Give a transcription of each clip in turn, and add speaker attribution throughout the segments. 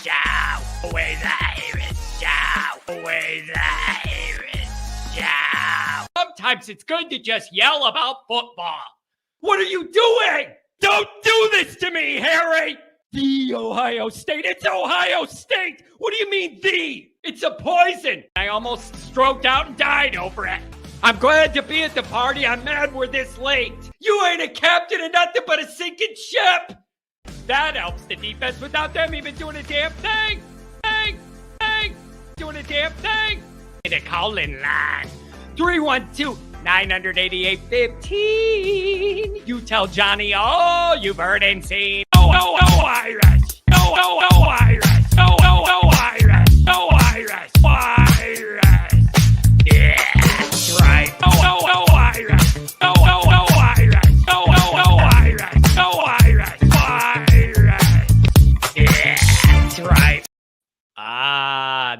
Speaker 1: show with Irish show with Irish show. Sometimes it's good to just yell about football. What are you doing? Don't do this to me, Harry! The Ohio State. It's Ohio State! What do you mean, the? It's a poison! I almost stroked out and died over it. I'm glad to be at the party. I'm mad we're this late. You ain't a captain of nothing but a sinking ship! That helps the defense without them even doing a damn thing! Doing a damn thing! The call-in line. 312-988-15. You tell Johnny all you've heard and seen. Oh, Irish! Oh, Irish! Oh, Irish! Oh, Irish! Irish! Yeah, that's right. Oh, Irish! Oh, Irish! Oh, Irish! Oh, Irish! Irish! Yeah, that's right.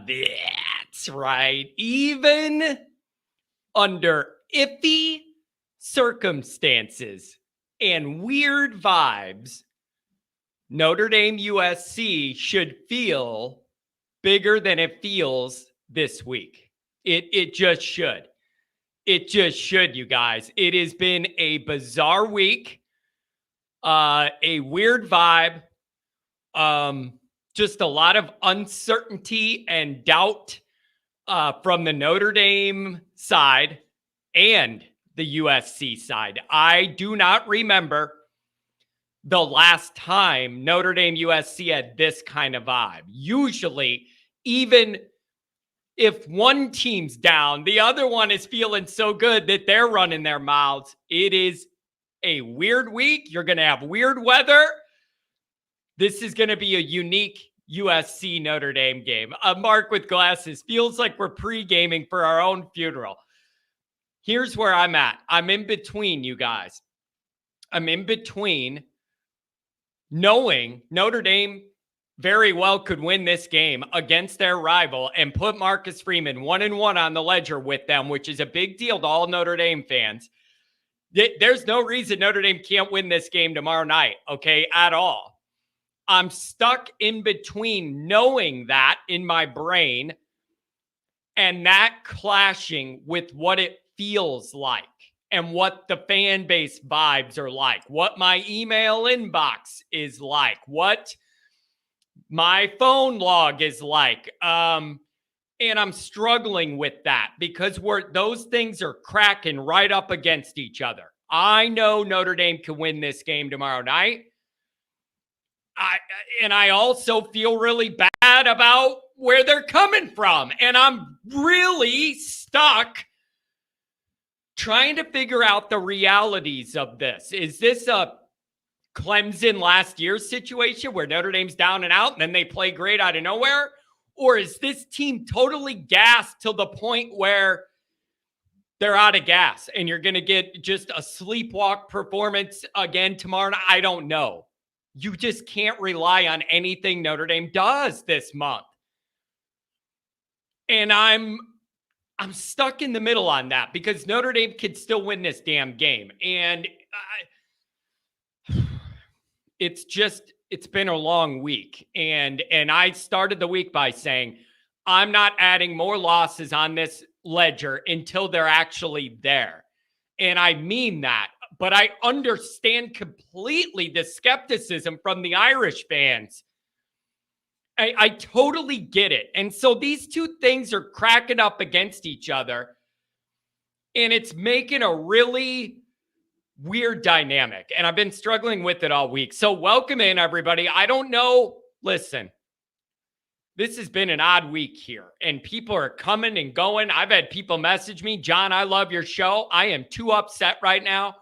Speaker 1: That's right. Even under iffy circumstances and weird vibes, Notre Dame USC should feel bigger than it feels this week. It just should. It just should, you guys. It has been a bizarre week, a weird vibe, just a lot of uncertainty and doubt from the Notre Dame side and the USC side. I do not remember the last time Notre Dame USC had this kind of vibe. Usually, even if one team's down, the other one is feeling so good that they're running their mouths. It is a weird week. You're going to have weird weather. This is going to be a unique USC Notre Dame game. Mark with glasses. Feels like we're pre-gaming for our own funeral. Here's where I'm at. I'm in between, you guys. I'm in between knowing Notre Dame very well could win this game against their rival and put Marcus Freeman 1-1 on the ledger with them, which is a big deal to all Notre Dame fans. There's no reason Notre Dame can't win this game tomorrow night, okay, at all. I'm stuck in between knowing that in my brain and that clashing with what it feels like and what the fan base vibes are like, what my email inbox is like, what my phone log is like. And I'm struggling with that because those things are cracking right up against each other. I know Notre Dame can win this game tomorrow night. I also feel really bad about where they're coming from. And I'm really stuck trying to figure out the realities of this. Is this a Clemson last year's situation where Notre Dame's down and out and then they play great out of nowhere? Or is this team totally gassed to the point where they're out of gas and you're going to get just a sleepwalk performance again tomorrow night? I don't know. You just can't rely on anything Notre Dame does this month. And I'm stuck in the middle on that because Notre Dame could still win this damn game. And it's been a long week. And I started the week by saying, I'm not adding more losses on this ledger until they're actually there. And I mean that. But I understand completely the skepticism from the Irish fans. I totally get it. And so these two things are cracking up against each other. And it's making a really weird dynamic. And I've been struggling with it all week. So welcome in, everybody. I don't know. Listen, this has been an odd week here. And people are coming and going. I've had people message me, John, I love your show. I am too upset right now.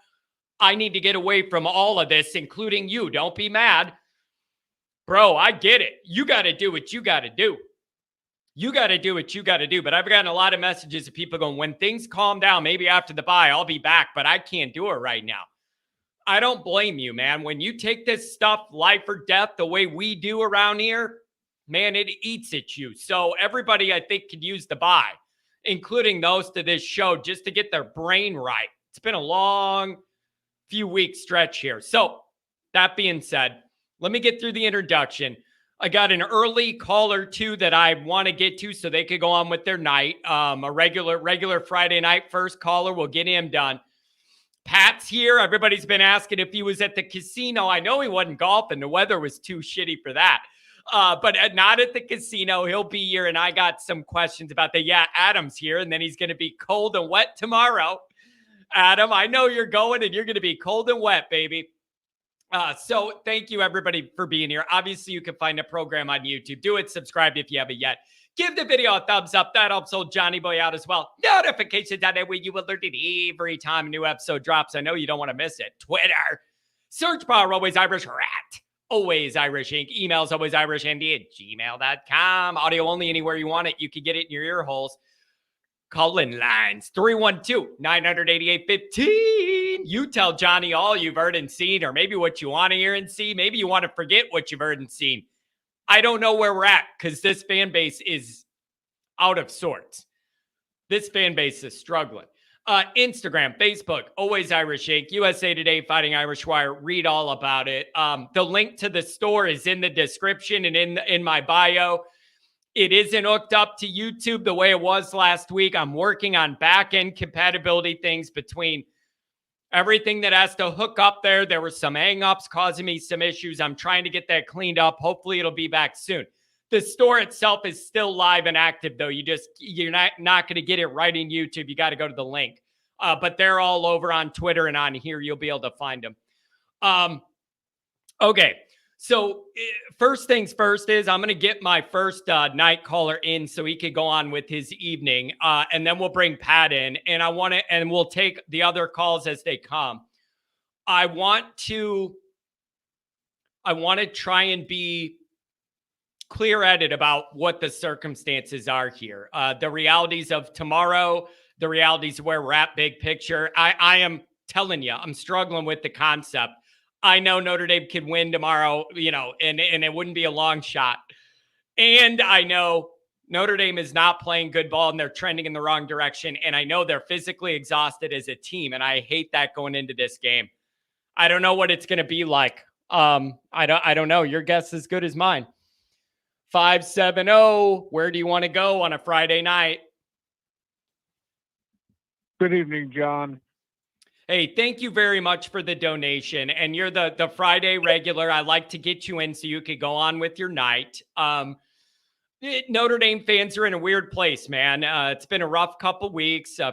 Speaker 1: I need to get away from all of this, including you. Don't be mad. Bro, I get it. You got to do what you got to do. You got to do what you got to do. But I've gotten a lot of messages of people going, when things calm down, maybe after the bye, I'll be back, but I can't do it right now. I don't blame you, man. When you take this stuff life or death the way we do around here, man, it eats at you. So everybody, I think, could use the bye, including those to this show, just to get their brain right. It's been a long few week stretch here. So that being said, let me get through the introduction. I got an early caller too that I want to get to so they could go on with their night. A regular Friday night first caller. We'll get him done. Pat's here. Everybody's been asking if he was at the casino. I know he wasn't golfing. The weather was too shitty for that. But not at the casino. He'll be here, and I got some questions about that. Yeah, Adam's here, and then he's going to be cold and wet tomorrow. Adam, I know you're going, and you're going to be cold and wet, baby. So thank you, everybody, for being here. Obviously, you can find the program on YouTube. Do it. Subscribe if you haven't yet. Give the video a thumbs up. That helps old Johnny Boy out as well. Notifications on that way. You will alert it every time a new episode drops. I know you don't want to miss it. Twitter. Search bar Always Irish Rat. Always Irish Inc. Emails Always Irish Andy at gmail.com. Audio only anywhere you want it. You can get it in your ear holes. Call-in lines 312-988-15. You tell Johnny all you've heard and seen, or maybe what you want to hear and see. Maybe you want to forget what you've heard and seen. I don't know where we're at because this fan base is out of sorts. This fan base is struggling. Instagram, Facebook, Always Irish Inc., USA Today, Fighting Irish Wire. Read all about it. The link to the store is in the description and in my bio. It isn't hooked up to YouTube the way it was last week. I'm working on back-end compatibility things between everything that has to hook up there. There were some hang-ups causing me some issues. I'm trying to get that cleaned up. Hopefully it'll be back soon. The store itself is still live and active, though. You're not going to get it right in YouTube. You got to go to the link. But they're all over on Twitter and on here. You'll be able to find them. Okay. So first things first is I'm going to get my first night caller in so he could go on with his evening. And then we'll bring Pat in, and we'll take the other calls as they come. I want to try and be clear-headed about what the circumstances are here. The realities of tomorrow, the realities of where we're at, big picture. I am telling you, I'm struggling with the concept. I know Notre Dame could win tomorrow, and it wouldn't be a long shot. And I know Notre Dame is not playing good ball and they're trending in the wrong direction. And I know they're physically exhausted as a team. And I hate that going into this game. I don't know what it's going to be like. I don't know. Your guess is as good as mine. 570, where do you want to go on a Friday night?
Speaker 2: Good evening, John.
Speaker 1: Hey, thank you very much for the donation. And you're the Friday regular. I like to get you in so you could go on with your night. Notre Dame fans are in a weird place, man. It's been a rough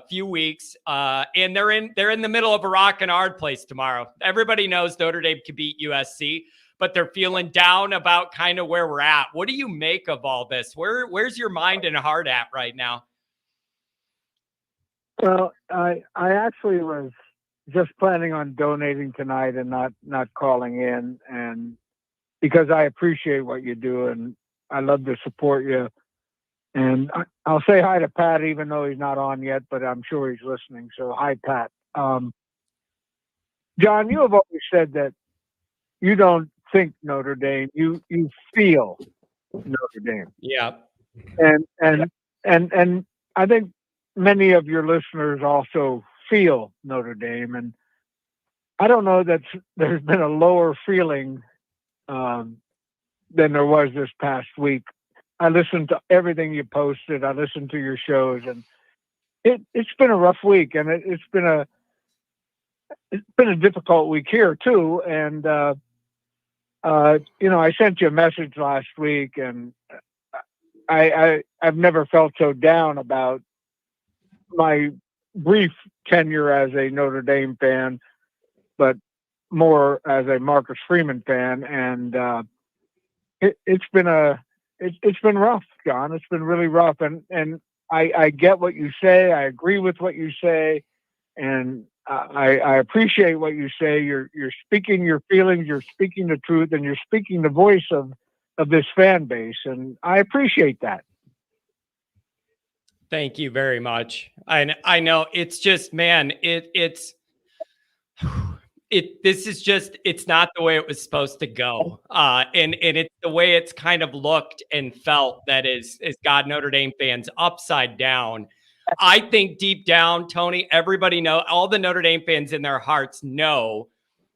Speaker 1: few weeks, and they're in the middle of a rock and hard place tomorrow. Everybody knows Notre Dame can beat USC, but they're feeling down about kind of where we're at. What do you make of all this? Where's your mind and heart at right now?
Speaker 2: Well, I actually was just planning on donating tonight and not calling in, and because I appreciate what you do and I love to support you. And I'll say hi to Pat, even though he's not on yet, but I'm sure he's listening. So hi, Pat. John, you have always said that you don't think Notre Dame, you feel Notre Dame.
Speaker 1: Yeah.
Speaker 2: And I think many of your listeners also feel Notre Dame, and I don't know that there's been a lower feeling than there was this past week. I listened to everything you posted. I listened to your shows, and it's been a rough week, and it's been a difficult week here too. And I sent you a message last week, and I've never felt so down about my brief tenure as a Notre Dame fan, but more as a Marcus Freeman fan. And it's been rough, John. It's been really rough. And I get what you say. I agree with what you say. And I appreciate what you say. You're speaking your feelings, you're speaking the truth, and you're speaking the voice of this fan base. And I appreciate that.
Speaker 1: Thank you very much. I know it's just, man, it's not the way it was supposed to go. And it's the way it's kind of looked and felt that is got Notre Dame fans upside down. I think deep down, Tony, everybody know, all the Notre Dame fans in their hearts know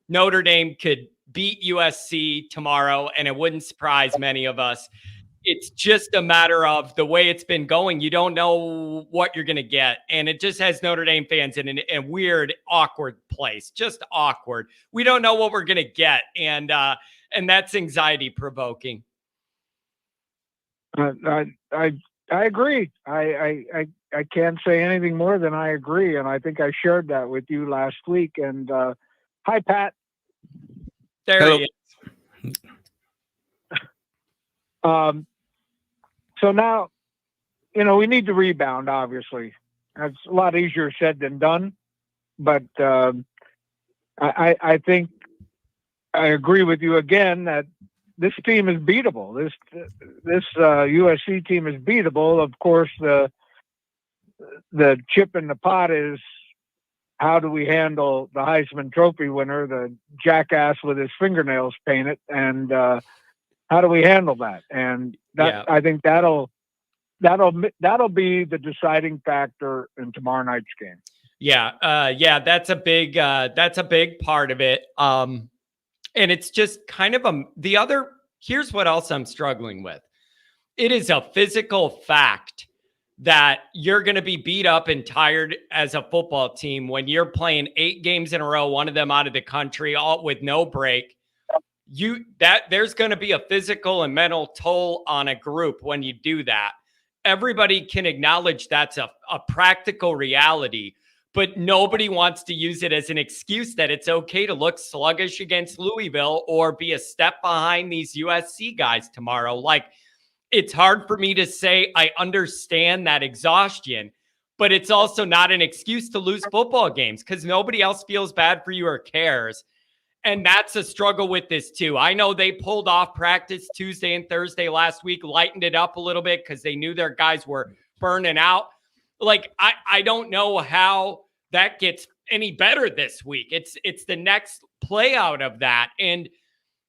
Speaker 1: Notre Dame could beat USC tomorrow, and it wouldn't surprise many of us. It's just a matter of the way it's been going. You don't know what you're going to get. And it just has Notre Dame fans in a weird, awkward place, just awkward. We don't know what we're going to get. And that's anxiety provoking.
Speaker 2: I agree. I can't say anything more than I agree. And I think I shared that with you last week. And hi, Pat.
Speaker 1: There
Speaker 3: Hello.
Speaker 1: he is.
Speaker 2: So now, we need to rebound, obviously. That's a lot easier said than done. But I think I agree with you again that this team is beatable. This USC team is beatable. Of course, the chip in the pot is how do we handle the Heisman Trophy winner, the jackass with his fingernails painted, and how do we handle that? And I think that'll be the deciding factor in tomorrow night's game.
Speaker 1: Yeah, that's a big part of it. And it's just kind of here's what else I'm struggling with. It is a physical fact that you're going to be beat up and tired as a football team when you're playing 8 games in a row, one of them out of the country, all with no break. There's going to be a physical and mental toll on a group when you do that. Everybody can acknowledge that's a practical reality, but nobody wants to use it as an excuse that it's okay to look sluggish against Louisville or be a step behind these USC guys tomorrow. Like, it's hard for me to say I understand that exhaustion, but it's also not an excuse to lose football games because nobody else feels bad for you or cares. And that's a struggle with this too. I know they pulled off practice Tuesday and Thursday last week, lightened it up a little bit because they knew their guys were burning out. Like, I don't know how that gets any better this week. It's the next play out of that. And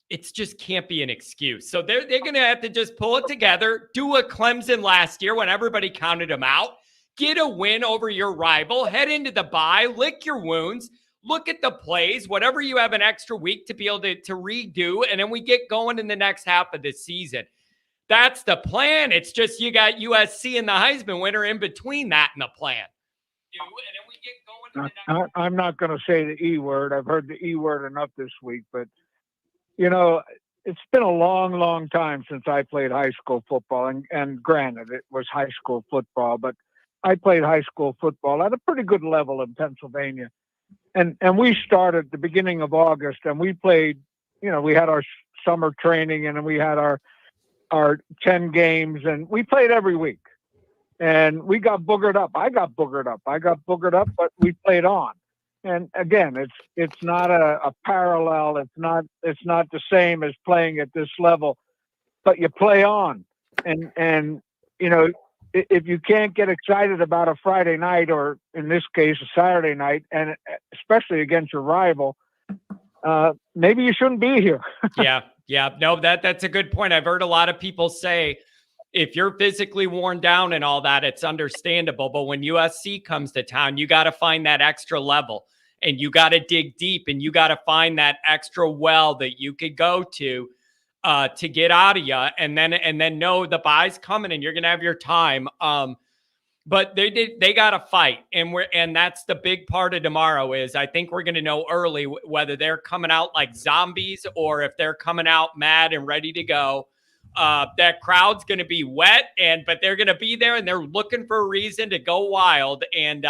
Speaker 1: it's just can't be an excuse. So they're going to have to just pull it together, do a Clemson last year when everybody counted them out, get a win over your rival, head into the bye, lick your wounds, look at the plays, whatever you have an extra week to be able to redo, and then we get going in the next half of the season. That's the plan. It's just you got USC and the Heisman winner in between that and the plan. And then we get going.
Speaker 2: I'm not going to say the E word. I've heard the E word enough this week, but it's been a long, long time since I played high school football. And granted, it was high school football, but I played high school football at a pretty good level in Pennsylvania. And we started at the beginning of August, and we played, we had our summer training, and then we had our 10 games, and we played every week. And we got boogered up. I got boogered up, but we played on. And again, it's not a parallel. It's not the same as playing at this level, but you play on. And if you can't get excited about a Friday night, or in this case, a Saturday night, and especially against your rival, maybe you shouldn't be here.
Speaker 1: Yeah. No, that's a good point. I've heard a lot of people say, if you're physically worn down and all that, it's understandable. But when USC comes to town, you got to find that extra level, and you got to dig deep, and you got to find that extra well that you could go to get out of you, and then know the bye's coming, and you're gonna have your time. But they got to fight, and that's the big part of tomorrow. Is I think we're gonna know early whether they're coming out like zombies or if they're coming out mad and ready to go. That crowd's going to be wet, but they're going to be there, and they're looking for a reason to go wild. And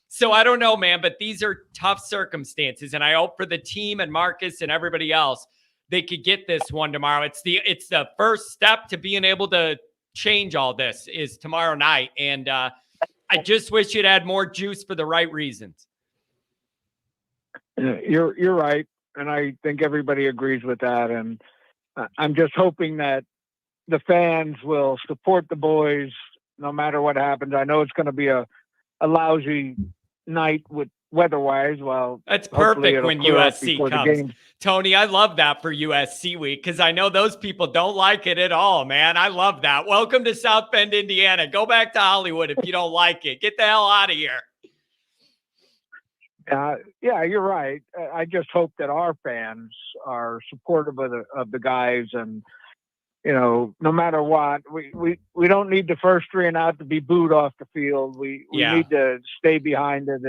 Speaker 1: so I don't know, man, but these are tough circumstances, and I hope for the team and Marcus and everybody else they could get this one tomorrow. It's the first step to being able to change all this is tomorrow night, and I just wish you'd had more juice for the right reasons.
Speaker 2: You're right, and I think everybody agrees with that. And I'm just hoping that the fans will support the boys no matter what happens. I know it's going to be a lousy night with weather-wise. Well,
Speaker 1: that's perfect when USC comes. Tony, I love that for USC week because I know those people don't like it at all, man. I love that. Welcome to South Bend, Indiana. Go back to Hollywood if you don't like it. Get the hell out of here.
Speaker 2: Yeah, you're right. I just hope that our fans are supportive of the guys, and no matter what, we don't need the first three and out to be booed off the field. We need to stay behind it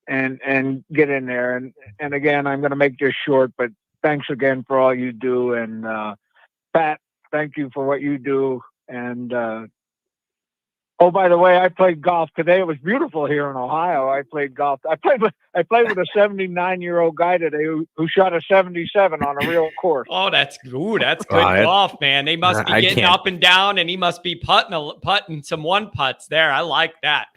Speaker 2: and get in there. And again, I'm going to make this short, but thanks again for all you do. And Pat, thank you for what you do. And oh, by the way, I played golf today. It was beautiful here in Ohio. I played golf. I played with a 79-year-old guy today who shot a 77 on a real course.
Speaker 1: Oh, that's good golf, man. They must be getting up and down, and he must be putting some one putts there. I like that.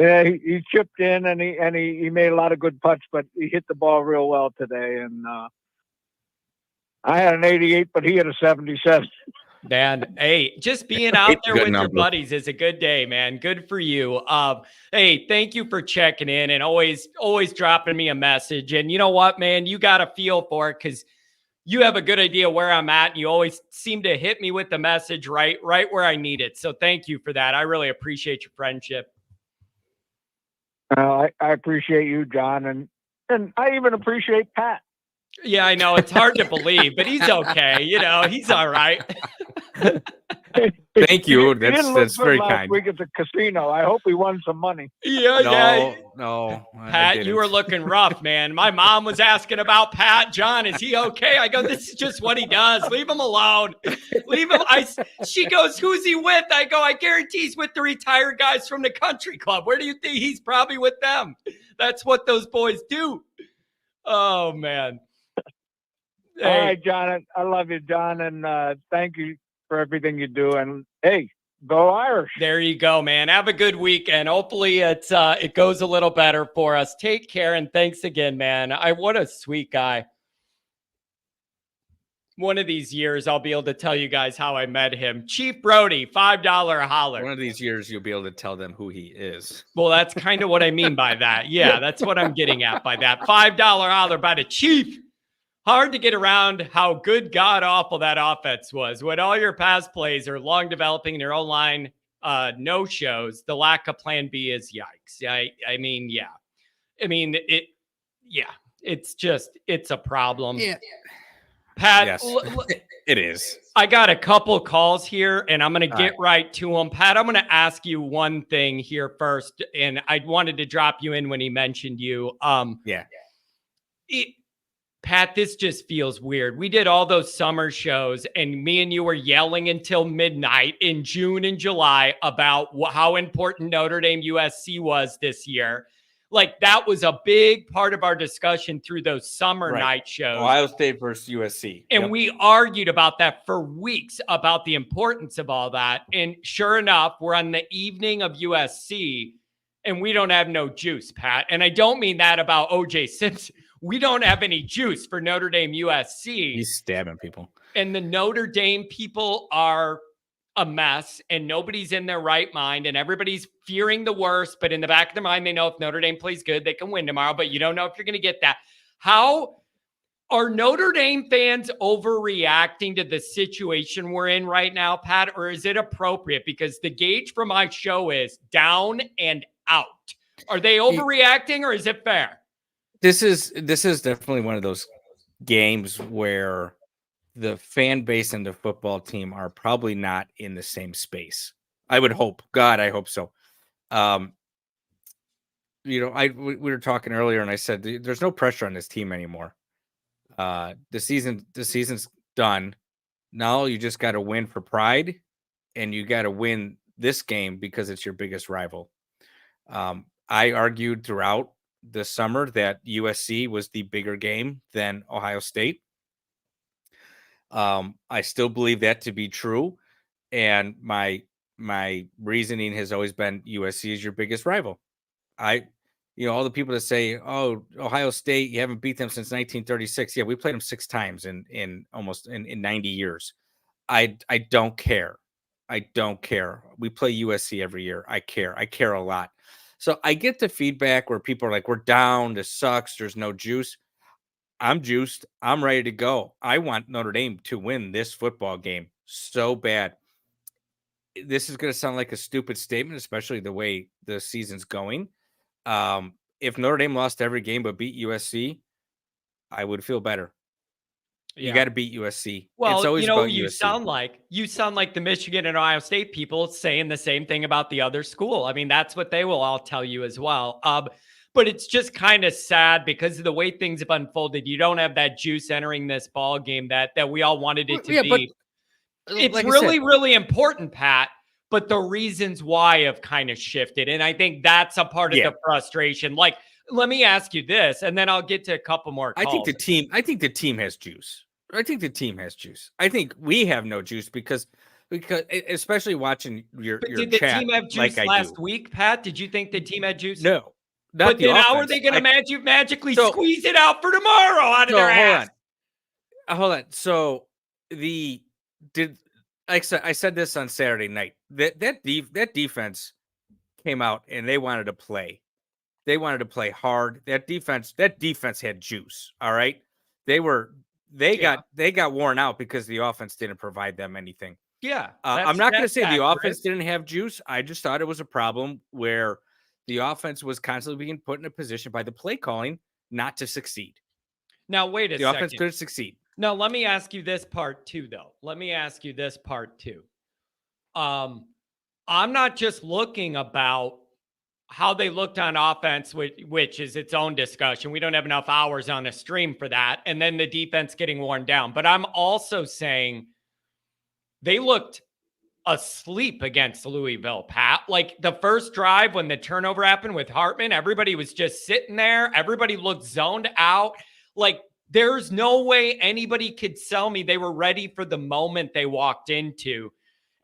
Speaker 2: Yeah, he chipped in and he made a lot of good putts, but he hit the ball real well today. And I had an 88, but he had a 77.
Speaker 1: Man, hey, just being out there with your buddies is a good day, man. Good for you. Hey, thank you for checking in and always dropping me a message. And you know what, man, you got a feel for it because you have a good idea where I'm at. And you always seem to hit me with the message right where I need it. So thank you for that. I really appreciate your friendship.
Speaker 2: I appreciate you, John, and I even appreciate Pat.
Speaker 1: Yeah, I know. It's hard to believe, but he's okay. He's all right.
Speaker 3: Thank you. That's very kind.
Speaker 2: Week at the casino. I hope we won some money.
Speaker 3: No.
Speaker 1: Pat, you were looking rough, man. My mom was asking about Pat. John, is he okay? I go, this is just what he does. Leave him alone. Leave him. She goes, who's he with? I go, I guarantee he's with the retired guys from the country club. Where do you think he's probably with them? That's what those boys do. Oh, man.
Speaker 2: Hey. All right, John. I love you, John, and thank you for everything you do. And hey, go Irish.
Speaker 1: There you go, man. Have a good weekend. Hopefully it goes a little better for us. Take care, and thanks again, man. What a sweet guy. One of these years, I'll be able to tell you guys how I met him. Chief Brody, $5 holler.
Speaker 3: One of these years, you'll be able to tell them who he is.
Speaker 1: Well, that's kind of what I mean by that. Yeah, that's what I'm getting at by that. $5 holler by the Chief. Hard to get around how good, god-awful that offense was. When all your pass plays are long developing in your own line, no-shows, the lack of plan B is yikes. I mean, it's a problem.
Speaker 3: Yeah.
Speaker 1: Pat,
Speaker 3: yes, it is.
Speaker 1: I got a couple calls here, and I'm going to get right to them. Pat, I'm going to ask you one thing here first, and I wanted to drop you in when he mentioned you. Pat, this just feels weird. We did all those summer shows, and me and you were yelling until midnight in June and July about how important Notre Dame USC was this year. Like, that was a big part of our discussion through those summer night shows.
Speaker 3: Ohio State versus USC.
Speaker 1: And we argued about that for weeks, about the importance of all that. And sure enough, we're on the evening of USC, and we don't have no juice, Pat. And I don't mean that about O.J. Simpson. We don't have any juice for Notre Dame USC.
Speaker 3: He's stabbing people.
Speaker 1: And the Notre Dame people are a mess, and nobody's in their right mind, and everybody's fearing the worst. But in the back of their mind, they know if Notre Dame plays good, they can win tomorrow. But you don't know if you're going to get that. How are Notre Dame fans overreacting to the situation we're in right now, Pat? Or is it appropriate? Because the gauge for my show is down and out. Are they overreacting, or is it fair?
Speaker 3: This is definitely one of those games where the fan base and the football team are probably not in the same space. I would hope. God, I hope so. We were talking earlier, and I said there's no pressure on this team anymore. The season's done. Now you just got to win for pride, and you got to win this game because it's your biggest rival. I argued throughout this summer that USC was the bigger game than Ohio State. I still believe that to be true. And my reasoning has always been USC is your biggest rival. All the people that say, oh, Ohio State, you haven't beat them since 1936. Yeah, we played them 6 times in almost 90 years. I don't care. I don't care. We play USC every year. I care. I care a lot. So I get the feedback where people are like, we're down. This sucks. There's no juice. I'm juiced. I'm ready to go. I want Notre Dame to win this football game so bad. This is going to sound like a stupid statement, especially the way the season's going. If Notre Dame lost every game but beat USC, I would feel better. You
Speaker 1: Yeah.
Speaker 3: got to beat USC. It's
Speaker 1: Well,
Speaker 3: always about
Speaker 1: you
Speaker 3: USC.
Speaker 1: sound like the Michigan and Ohio State people saying the same thing about the other school. I mean, that's what they will all tell you as well. But it's just kind of sad because of the way things have unfolded. You don't have that juice entering this ball game that we all wanted it to
Speaker 3: Yeah, but
Speaker 1: be. It's
Speaker 3: like I said,
Speaker 1: really, really important, Pat. But the reasons why have kind of shifted, and I think that's a part of
Speaker 3: yeah,
Speaker 1: the frustration. Like, let me ask you this, and then I'll get to a couple more
Speaker 3: I think
Speaker 1: calls.
Speaker 3: the team has juice. I think the team has juice. I think we have no juice because especially watching your
Speaker 1: But did the
Speaker 3: chat
Speaker 1: team have
Speaker 3: like
Speaker 1: juice
Speaker 3: I
Speaker 1: last
Speaker 3: do.
Speaker 1: week, Pat? Did you think the team had juice?
Speaker 3: No, not
Speaker 1: But
Speaker 3: the
Speaker 1: then how are
Speaker 3: offense.
Speaker 1: they going to magically
Speaker 3: So
Speaker 1: squeeze it out for tomorrow out of their
Speaker 3: so
Speaker 1: ass?
Speaker 3: hold on. So the did like I said this on Saturday night. That defense came out and they wanted to play. They wanted to play hard. That defense had juice. All right. They were
Speaker 1: Yeah,
Speaker 3: they got worn out because the offense didn't provide them anything.
Speaker 1: yeah,
Speaker 3: I'm not going to
Speaker 1: that's
Speaker 3: say the
Speaker 1: accurate.
Speaker 3: offense didn't have juice. I just thought it was a problem where the offense was constantly being put in a position by the play calling not to succeed.
Speaker 1: Now wait a
Speaker 3: The offense
Speaker 1: second.
Speaker 3: couldn't succeed.
Speaker 1: Now let me ask you this part too, though. Let me ask you this part too. Um, I'm not just looking about how they looked on offense, which is its own discussion. We don't have enough hours on a stream for that, and then the defense getting worn down. But I'm also saying they looked asleep against Louisville, Pat. Like the first drive when the turnover happened with Hartman, everybody was just sitting there. Everybody looked zoned out. Like there's no way anybody could sell me they were ready for the moment they walked into.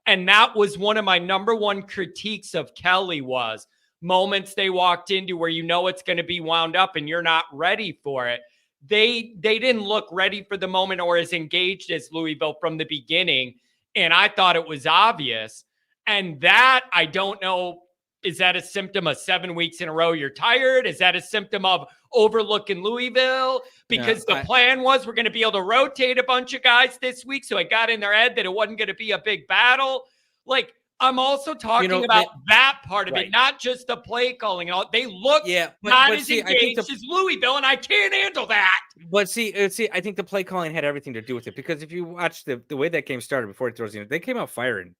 Speaker 1: And that was one of my number one critiques of Kelly was moments they walked into where you know it's going to be wound up and you're not ready for it. They didn't look ready for the moment or as engaged as Louisville from the beginning. And I thought it was obvious. And that, I don't know, is that a symptom of 7 weeks in a row you're tired? Is that a symptom of overlooking Louisville? Because the plan was we're going to be able to rotate a bunch of guys this week. So it got in their head that it wasn't going to be a big battle. Like, I'm also talking about that part of it, not just the play calling. They look not as engaged as Louisville, and I can't handle that.
Speaker 3: But see, I think the play calling had everything to do with it because if you watch the way that game started before it throws in, they came out firing.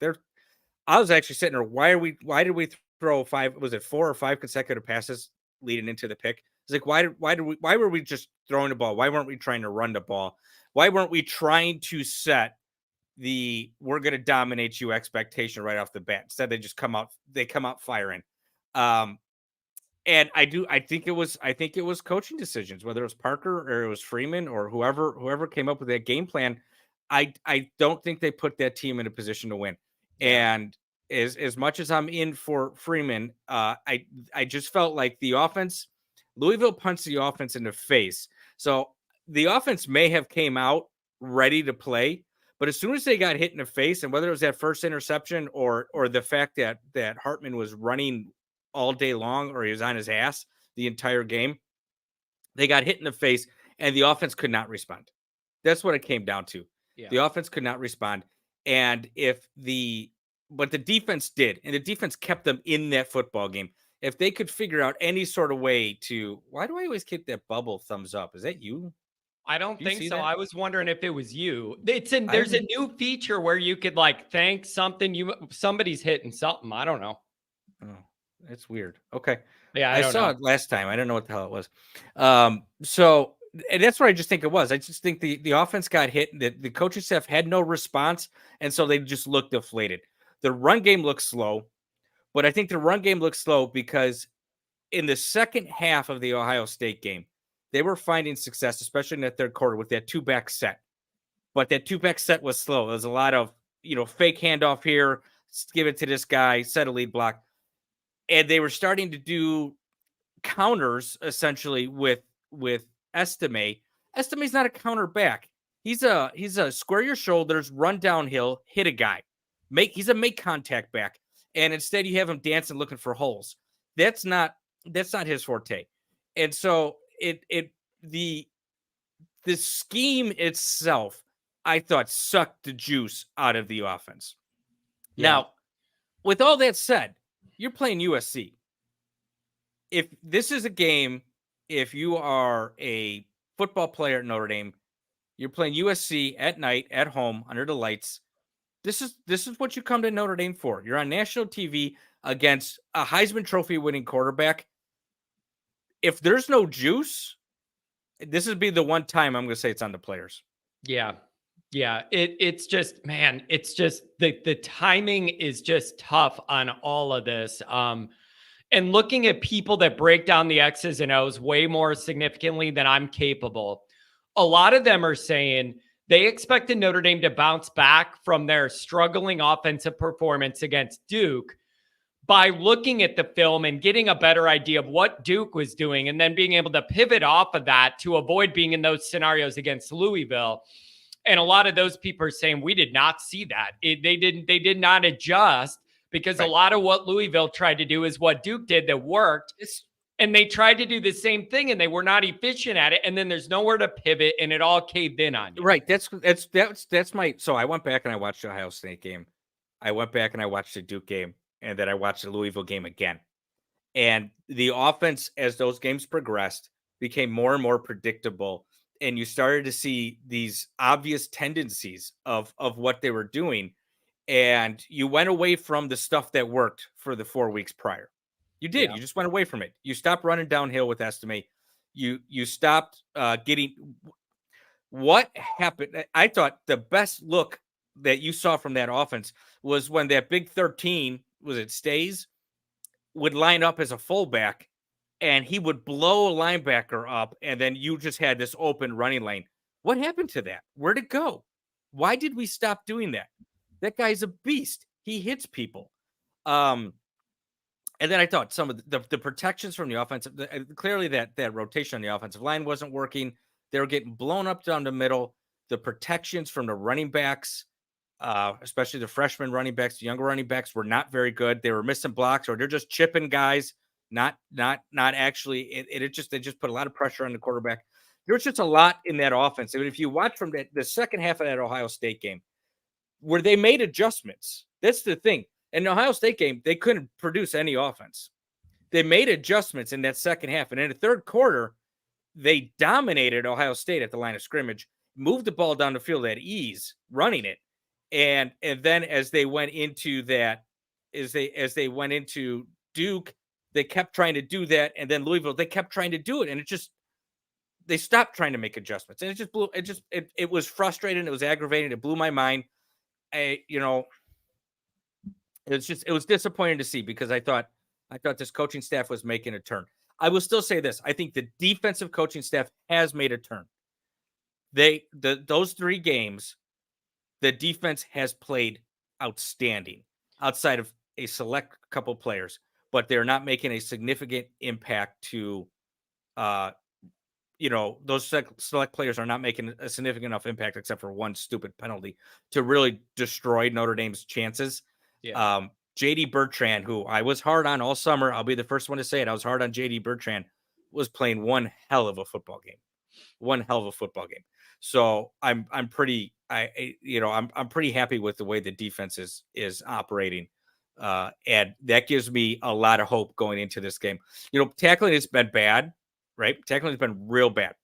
Speaker 3: I was actually sitting there. Why did we throw 5? Was it 4 or 5 consecutive passes leading into the pick? It's like why were we just throwing the ball? Why weren't we trying to run the ball? Why weren't we trying to set we're going to dominate you expectation right off the bat? Instead, they come out firing. And I think it was coaching decisions, whether it was Parker or it was Freeman or whoever came up with that game plan. I don't think they put that team in a position to win. Yeah. And as much as I'm in for Freeman, I just felt like the offense, Louisville punched the offense in the face. So the offense may have came out ready to play, but as soon as they got hit in the face, and whether it was that first interception or the fact that Hartman was running all day long or he was on his ass the entire game, they got hit in the face and the offense could not respond. That's what it came down to. Yeah. The offense could not respond. And but the defense did, and the defense kept them in that football game. If they could figure out any sort of way to, why do I always get that bubble thumbs up? Is that you?
Speaker 1: I don't think so. That? I was wondering if it was you. There's a new feature where you could like thank something. Somebody's hitting something. I don't know.
Speaker 3: Oh, that's weird. Okay.
Speaker 1: Yeah,
Speaker 3: I saw it last time. I don't know what the hell it was. So and that's what I just think it was. I just think the offense got hit. The coaching staff had no response, and so they just looked deflated. The run game looked slow, but I think the run game looked slow because in the second half of the Ohio State game, they were finding success, especially in that third quarter with that 2-back set. But that 2-back set was slow. There was a lot of, fake handoff here, give it to this guy, set a lead block. And they were starting to do counters essentially with Estime. Estime's not a counter back. He's a square your shoulders, run downhill, hit a guy. He's a make contact back. And instead you have him dancing looking for holes. That's not his forte. And so the scheme itself, I thought, sucked the juice out of the offense. Yeah. Now, with all that said, you're playing USC. if this is a game, if you are a football player at Notre Dame, you're playing USC at night at home under the lights. This is what you come to Notre Dame for. You're on national TV against a Heisman Trophy winning quarterback. If there's no juice, this would be the one time I'm going to say it's on the players.
Speaker 1: Yeah. Yeah. It's just, man, it's just the timing is just tough on all of this. And looking at people that break down the X's and O's way more significantly than I'm capable, a lot of them are saying they expected Notre Dame to bounce back from their struggling offensive performance against Duke by looking at the film and getting a better idea of what Duke was doing and then being able to pivot off of that to avoid being in those scenarios against Louisville. And a lot of those people are saying we did not see that. They did not adjust because
Speaker 3: Right.
Speaker 1: a lot of what Louisville tried to do is what Duke did that worked. And they tried to do the same thing and they were not efficient at it. And then there's nowhere to pivot and it all caved in on you.
Speaker 3: Right. That's my, so I went back and I watched the Ohio State game. I went back and I watched the Duke game, and then I watched the Louisville game again. And the offense, as those games progressed, became more and more predictable. And you started to see these obvious tendencies of what they were doing. And you went away from the stuff that worked for the 4 weeks prior. You did.
Speaker 1: Yeah.
Speaker 3: You just went away from it. You stopped running downhill with Estimate. You stopped getting. What happened? I thought the best look that you saw from that offense was when that big 13, was it Stays, would line up as a fullback and he would blow a linebacker up, and then you just had this open running lane. What happened to that? Where'd it go? Why did we stop doing that? That guy's a beast. He hits people. And then I thought some of the protections from the offensive, clearly that rotation on the offensive line wasn't working. They were getting blown up down the middle. The protections from the running backs, especially the freshman running backs, the younger running backs, were not very good. They were missing blocks, or they're just chipping guys, not actually. They just put a lot of pressure on the quarterback. There was just a lot in that offense. I mean, if you watch from the second half of that Ohio State game, where they made adjustments, that's the thing. In the Ohio State game, they couldn't produce any offense. They made adjustments in that second half, and in the third quarter, they dominated Ohio State at the line of scrimmage, moved the ball down the field at ease, running it. And then as they went into that, as they went into Duke, they kept trying to do that. And then Louisville, they kept trying to do it. And they stopped trying to make adjustments. And it was frustrating. It was aggravating. It blew my mind. It was disappointing to see, because I thought this coaching staff was making a turn. I will still say this. I think the defensive coaching staff has made a turn. Those 3 games, the defense has played outstanding outside of a select couple players, but they're not making a significant impact to, those select players are not making a significant enough impact, except for one stupid penalty, to really destroy Notre Dame's chances.
Speaker 1: Yeah.
Speaker 3: JD Bertrand, who I was hard on all summer, I'll be the first one to say it. I was hard on JD Bertrand, was playing one hell of a football game. So I'm pretty happy with the way the defense is operating. And that gives me a lot of hope going into this game. Tackling has been bad, right? Tackling has been real bad.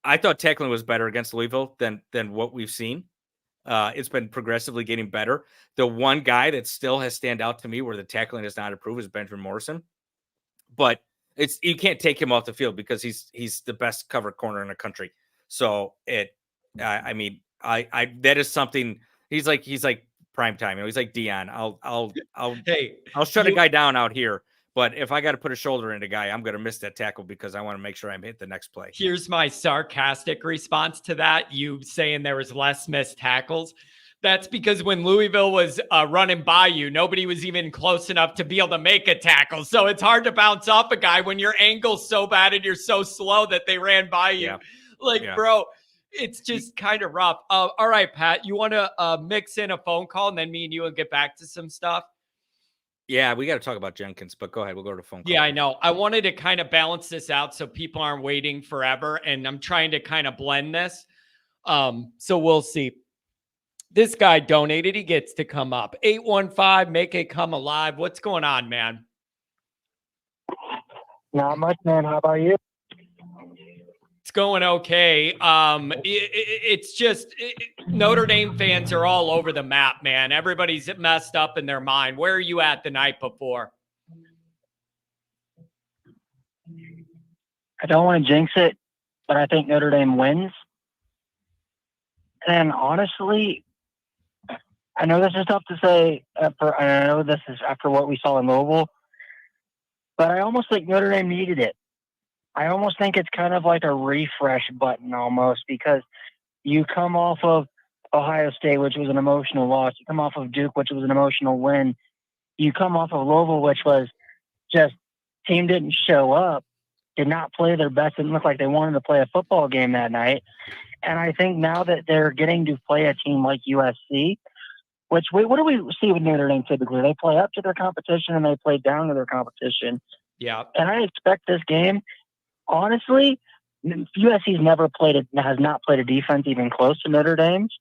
Speaker 3: I thought tackling was better against Louisville than what we've seen. It's been progressively getting better. The one guy that still has stand out to me where the tackling is not improved is Benjamin Morrison, but you can't take him off the field because he's the best covered corner in the country. So that is something. He's like prime time. He's like Dion. I'll shut a guy down out here, but if I got to put a shoulder in a guy, I'm going to miss that tackle because I want to make sure I'm hit the next play.
Speaker 1: Here's my sarcastic response to that. You saying there was less missed tackles. That's because when Louisville was running by you, nobody was even close enough to be able to make a tackle. So it's hard to bounce off a guy when your angle's so bad and you're so slow that they ran by you. Yeah. Bro, it's just kind of rough. All right, Pat, you want to mix in a phone call and then me and you will get back to some stuff?
Speaker 3: Yeah, we got to talk about Jenkins, but go ahead. We'll go to the phone call.
Speaker 1: Yeah, I know. I wanted to kind of balance this out so people aren't waiting forever, and I'm trying to kind of blend this. So we'll see. This guy donated. He gets to come up. 815, make it come alive. What's going on, man?
Speaker 4: Not much, man. How about you?
Speaker 1: It's going okay. It's just Notre Dame fans are all over the map, man. Everybody's messed up in their mind. Where are you at the night before?
Speaker 4: I don't want to jinx it, but I think Notre Dame wins. And honestly, I know this is tough to say. I know this is after what we saw in Louisville, but I almost think Notre Dame needed it. I almost think it's kind of like a refresh button almost, because you come off of Ohio State, which was an emotional loss. You come off of Duke, which was an emotional win. You come off of Louisville, which was just team didn't show up, did not play their best. It looked like they wanted to play a football game that night. And I think now that they're getting to play a team like USC, what do we see with Notre Dame typically? They play up to their competition and they play down to their competition.
Speaker 1: Yeah.
Speaker 4: And I expect this game, honestly, USC's has not played a defense even close to Notre Dame's.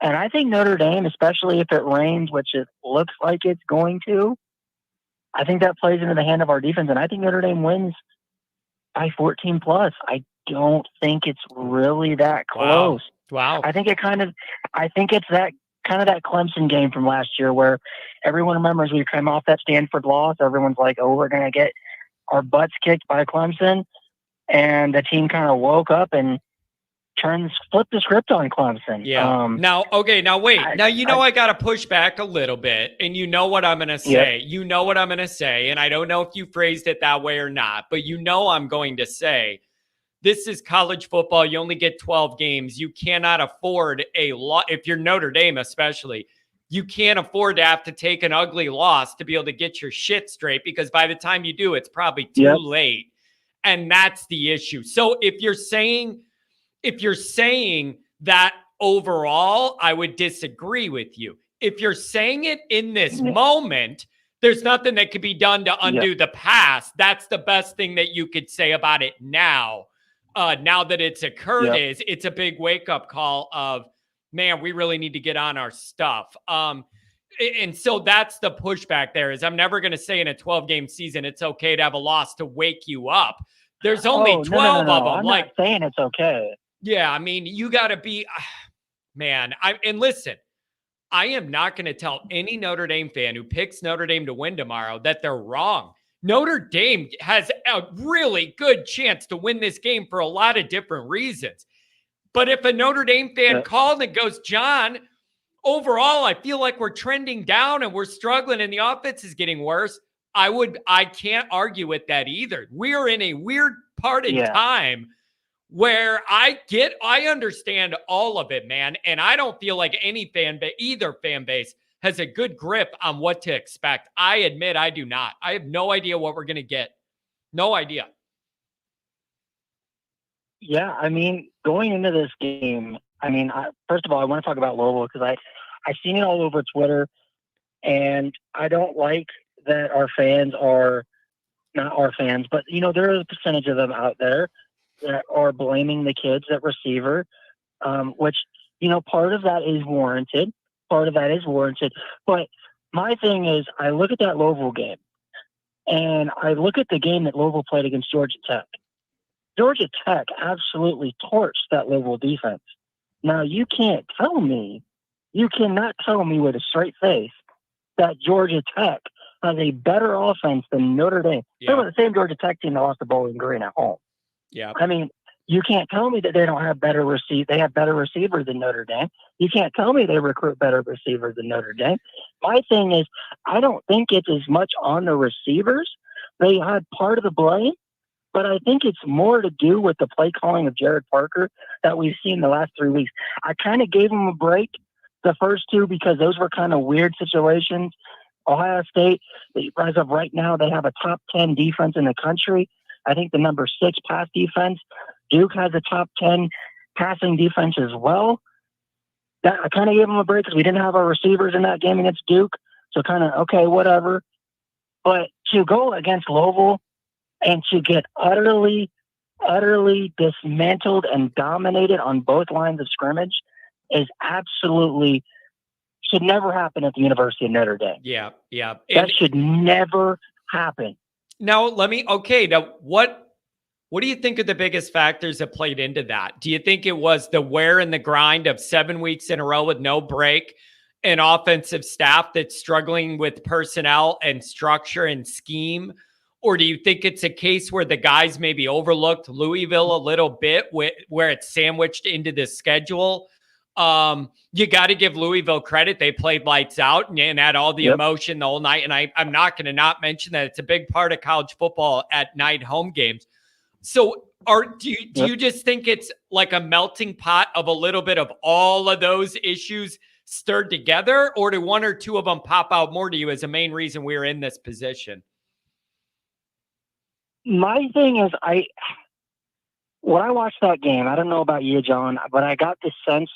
Speaker 4: And I think Notre Dame, especially if it rains, which it looks like it's going to, I think that plays into the hand of our defense. And I think Notre Dame wins by 14 plus. I don't think it's really that close.
Speaker 1: Wow.
Speaker 4: I think it's that kind of that Clemson game from last year where everyone remembers we came off that Stanford loss. Everyone's like, oh, we're going to get our butts kicked by Clemson. And the team kind of woke up and flipped the script on Clemson.
Speaker 1: Yeah. Now wait. I got to push back a little bit, and you know what I'm going to say.
Speaker 4: Yep.
Speaker 1: You know what I'm going to say, and I don't know if you phrased it that way or not, but I'm going to say this is college football. You only get 12 games. You cannot afford a lot. If you're Notre Dame, especially, you can't afford to have to take an ugly loss to be able to get your shit straight, because by the time you do, it's probably too late. And that's the issue. So if you're saying that overall, I would disagree with you. If you're saying it in this moment, there's nothing that could be done to undo the past. That's the best thing that you could say about it now. Now that it's occurred, it's a big wake-up call of, man, we really need to get on our stuff. And so that's the pushback there, is I'm never going to say in a 12-game season it's okay to have a loss to wake you up. There's only 12 of them.
Speaker 4: I'm not saying it's okay.
Speaker 1: Yeah, I mean, you got to be, man. And listen, I am not going to tell any Notre Dame fan who picks Notre Dame to win tomorrow that they're wrong. Notre Dame has a really good chance to win this game for a lot of different reasons. But if a Notre Dame fan called and goes, John, overall, I feel like we're trending down and we're struggling and the offense is getting worse, I can't argue with that either. We're in a weird part in time where I understand all of it, man. And I don't feel like either fan base has a good grip on what to expect. I admit I do not. I have no idea what we're going to get. No idea.
Speaker 4: Yeah, I mean, going into this game, first of all, I want to talk about Louisville because I've seen it all over Twitter, and I don't like that our fans are not our fans, but there is a percentage of them out there that are blaming the kids at receiver, which part of that is warranted. But my thing is, I look at that Louisville game, and I look at the game that Louisville played against Georgia Tech. Georgia Tech absolutely torched that Louisville defense. Now, you cannot tell me with a straight face that Georgia Tech has a better offense than Notre Dame.
Speaker 1: Yeah.
Speaker 4: They were the same Georgia Tech team that lost to Bowling Green at home.
Speaker 1: Yeah.
Speaker 4: I mean, you can't tell me that they don't have they have better receivers than Notre Dame. You can't tell me they recruit better receivers than Notre Dame. My thing is, I don't think it's as much on the receivers. They had part of the blame, but I think it's more to do with the play calling of Jared Parker that we've seen the last 3 weeks. I kind of gave him a break the first two because those were kind of weird situations. Ohio State, as of right now, they have a top 10 defense in the country. I think the number 6 pass defense. Duke has a top 10 passing defense as well. I kind of gave them a break because we didn't have our receivers in that game against Duke. So kind of, okay, whatever. But to go against Louisville and to get utterly dismantled and dominated on both lines of scrimmage is absolutely should never happen at the University of Notre Dame.
Speaker 1: Yeah.
Speaker 4: That should never happen.
Speaker 1: Now, what do you think are the biggest factors that played into that? Do you think it was the wear and the grind of 7 weeks in a row with no break, an offensive staff that's struggling with personnel and structure and scheme? Or do you think it's a case where the guys maybe overlooked Louisville a little bit where it's sandwiched into the schedule? You got to give Louisville credit. They played lights out and had all the emotion the whole night. And I'm not going to not mention that it's a big part of college football at night home games. So do you just think it's like a melting pot of a little bit of all of those issues stirred together, or do one or two of them pop out more to you as a main reason we're in this position?
Speaker 4: My thing is, when I watched that game, I don't know about you, John, but I got the sense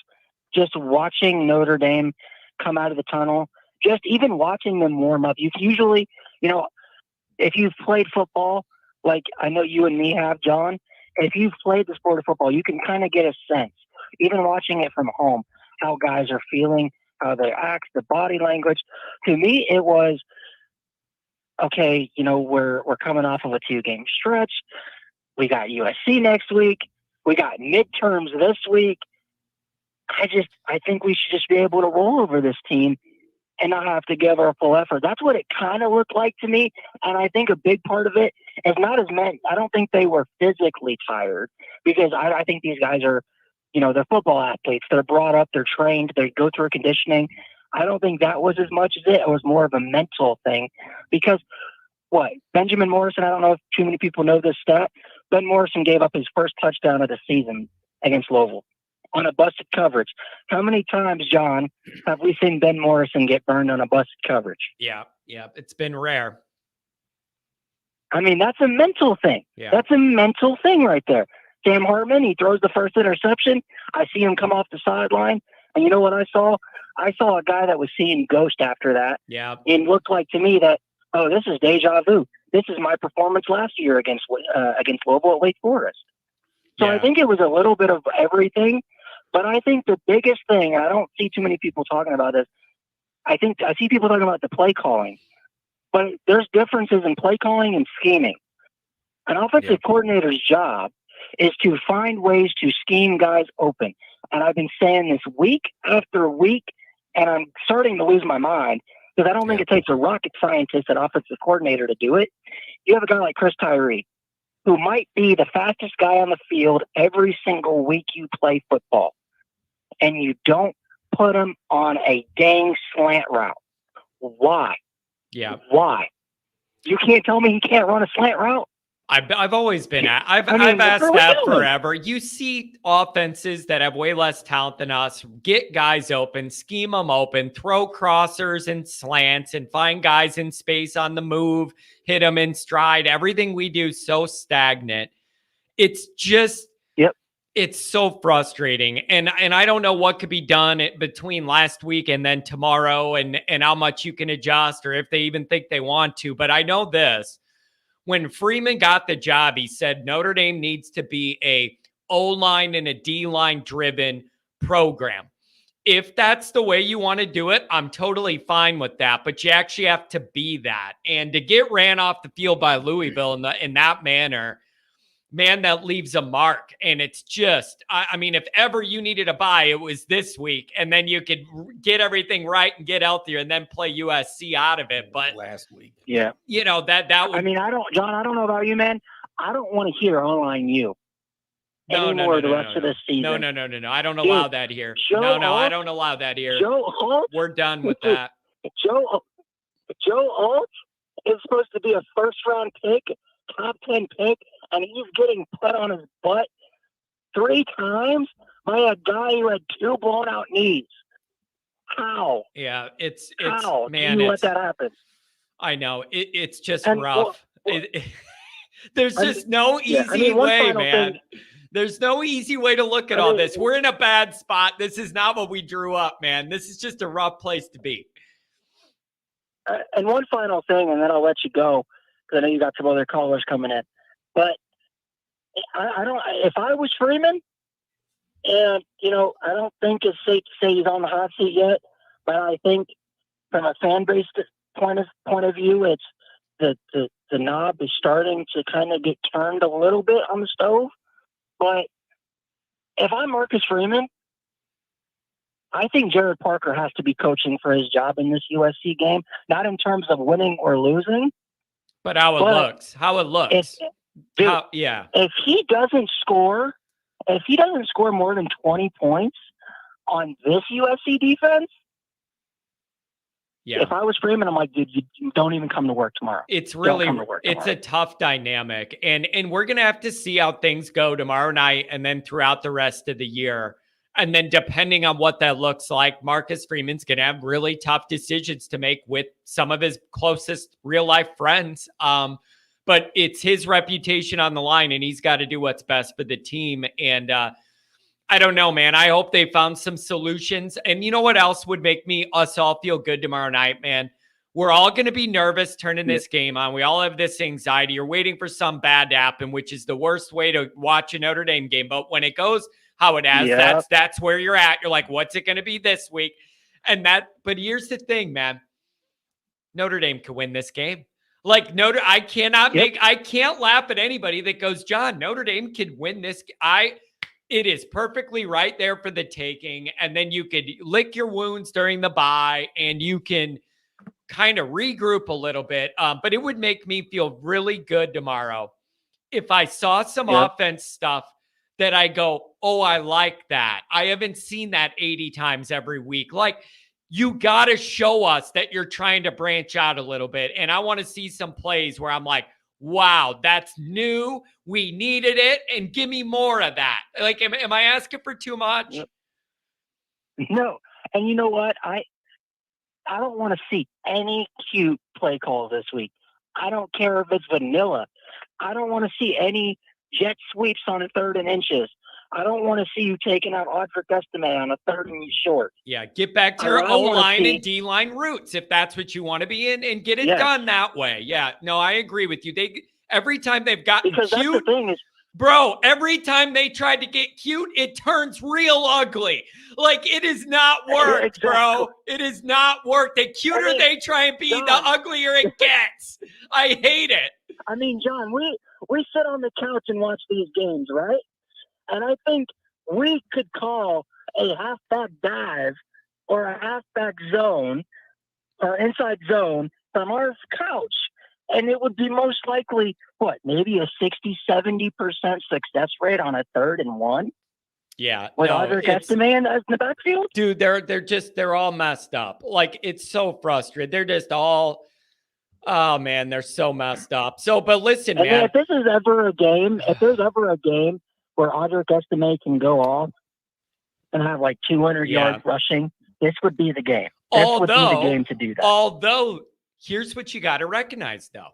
Speaker 4: just watching Notre Dame come out of the tunnel, just even watching them warm up. You usually, if you've played football, like I know you and me have, John, if you've played the sport of football, you can kind of get a sense, even watching it from home, how guys are feeling, how they act, the body language. To me, it was, okay, we're coming off of a 2-game stretch. We got USC next week. We got midterms this week. I think we should just be able to roll over this team and not have to give our full effort. That's what it kind of looked like to me. And I think a big part of it is not as many. I don't think they were physically tired, because I think these guys are, they're football athletes. They're brought up, they're trained, they go through conditioning. I don't think that was as much as it. It was more of a mental thing, because Benjamin Morrison, I don't know if too many people know this stat. Ben Morrison gave up his first touchdown of the season against Louisville on a busted coverage. How many times, John, have we seen Ben Morrison get burned on a busted coverage?
Speaker 1: Yeah. It's been rare.
Speaker 4: I mean, that's a mental thing.
Speaker 1: Yeah.
Speaker 4: That's a mental thing right there. Sam Hartman, he throws the first interception. I see him come off the sideline. And you know what I saw? I saw a guy that was seeing ghost after that.
Speaker 1: Yeah.
Speaker 4: It looked like to me that, this is deja vu. This is my performance last year against Louisville at Wake Forest. So I think it was a little bit of everything. But I think the biggest thing, and I don't see too many people talking about this, I see people talking about the play calling. But there's differences in play calling and scheming. An offensive coordinator's job is to find ways to scheme guys open. And I've been saying this week after week, and I'm starting to lose my mind, because I don't think it takes a rocket scientist and offensive coordinator to do it. You have a guy like Chris Tyree, who might be the fastest guy on the field every single week you play football, and you don't put him on a dang slant route. Why?
Speaker 1: Yeah.
Speaker 4: Why? You can't tell me he can't run a slant route?
Speaker 1: I've always been I've asked that forever. You see offenses that have way less talent than us get guys open, scheme them open, throw crossers and slants, and find guys in space on the move, hit them in stride. Everything we do is so stagnant. It's just it's so frustrating. And I don't know what could be done between last week and then tomorrow, and how much you can adjust, or if they even think they want to. But I know this. When Freeman got the job, he said Notre Dame needs to be a O-line and a D-line driven program. If that's the way you want to do it, I'm totally fine with that. But you actually have to be that. And to get ran off the field by Louisville in that manner, man, that leaves a mark. And it's just, I mean, if ever you needed a bye, it was this week. And then you could get everything right and get healthier and then play USC out of it. But
Speaker 3: last week,
Speaker 1: that would.
Speaker 4: I mean, John, I don't know about you, man. I don't want to hear online you anymore the rest of this season.
Speaker 1: No. I don't allow that here. I don't allow that here.
Speaker 4: Joe Alt?
Speaker 1: We're done with that.
Speaker 4: Joe Alt is supposed to be a first-round pick, top 10 pick, and he's getting put on his butt 3 times by a guy who had 2 blown-out knees. How?
Speaker 1: Yeah, it's
Speaker 4: how
Speaker 1: man,
Speaker 4: do you let that happen?
Speaker 1: I know it's just rough. There's just no easy way, man. There's no easy way to look at all this. We're in a bad spot. This is not what we drew up, man. This is just a rough place to be.
Speaker 4: And one final thing, and then I'll let you go, because I know you got some other callers coming in. But I don't. If I was Freeman, and I don't think it's safe to say he's on the hot seat yet, but I think from a fan base point of view, it's the the knob is starting to kind of get turned a little bit on the stove. But if I'm Marcus Freeman, I think Jared Parker has to be coaching for his job in this USC game, not in terms of winning or losing,
Speaker 1: but how it looks. How it looks.
Speaker 4: If he doesn't score more than 20 points on this USC defense, if I was Freeman, I'm like, dude, you don't even come to work tomorrow.
Speaker 1: It's really, it's a tough dynamic. And we're going to have to see how things go tomorrow night and then throughout the rest of the year. And then depending on what that looks like, Marcus Freeman's going to have really tough decisions to make with some of his closest real life friends. But it's his reputation on the line, and he's got to do what's best for the team. And I don't know, man. I hope they found some solutions. And you know what else would make us all feel good tomorrow night, man? We're all going to be nervous turning this game on. We all have this anxiety. You're waiting for some bad to happen, which is the worst way to watch a Notre Dame game. But when it goes how it has, that's where you're at. You're like, what's it going to be this week? But here's the thing, man. Notre Dame can win this game. Like I can't laugh at anybody that goes, John, Notre Dame can win this. It is perfectly right there for the taking. And then you could lick your wounds during the bye and you can kind of regroup a little bit. But it would make me feel really good tomorrow if I saw some offense stuff that I go, oh, I like that. I haven't seen that 80 times every week. Like, you got to show us that you're trying to branch out a little bit. And I want to see some plays where I'm like, wow, that's new. We needed it. And give me more of that. Like, am I asking for too much?
Speaker 4: No. And you know what? I don't want to see any cute play calls this week. I don't care if it's vanilla. I don't want to see any jet sweeps on a 3rd and inches. I don't want to see you taking out Audric Estime on a 3rd and short.
Speaker 1: Yeah, get back to your O-line and D-line roots if that's what you want to be in and get it done that way. Yeah, no, I agree with you. Every time they've gotten cute,
Speaker 4: that's the thing is,
Speaker 1: bro, every time they tried to get cute, it turns real ugly. Like, it is not worked, bro. It is not worked. The cuter they try and be, John, the uglier it gets. I hate it.
Speaker 4: I mean, John, we sit on the couch and watch these games, right? And I think we could call a halfback dive or a halfback zone or inside zone from our couch. And it would be most likely, maybe a 60-70% success rate on a 3rd and 1?
Speaker 1: Yeah.
Speaker 4: With Audric Estime in the backfield?
Speaker 1: Dude, they're all messed up. Like, it's so frustrating. They're just all, oh man, they're so messed up. So, but listen,
Speaker 4: and
Speaker 1: man.
Speaker 4: If there's ever a game where Audric Estime can go off and have like 200 yards rushing, this would be the game. This would be the game to do that.
Speaker 1: Although, here's what you got to recognize, though.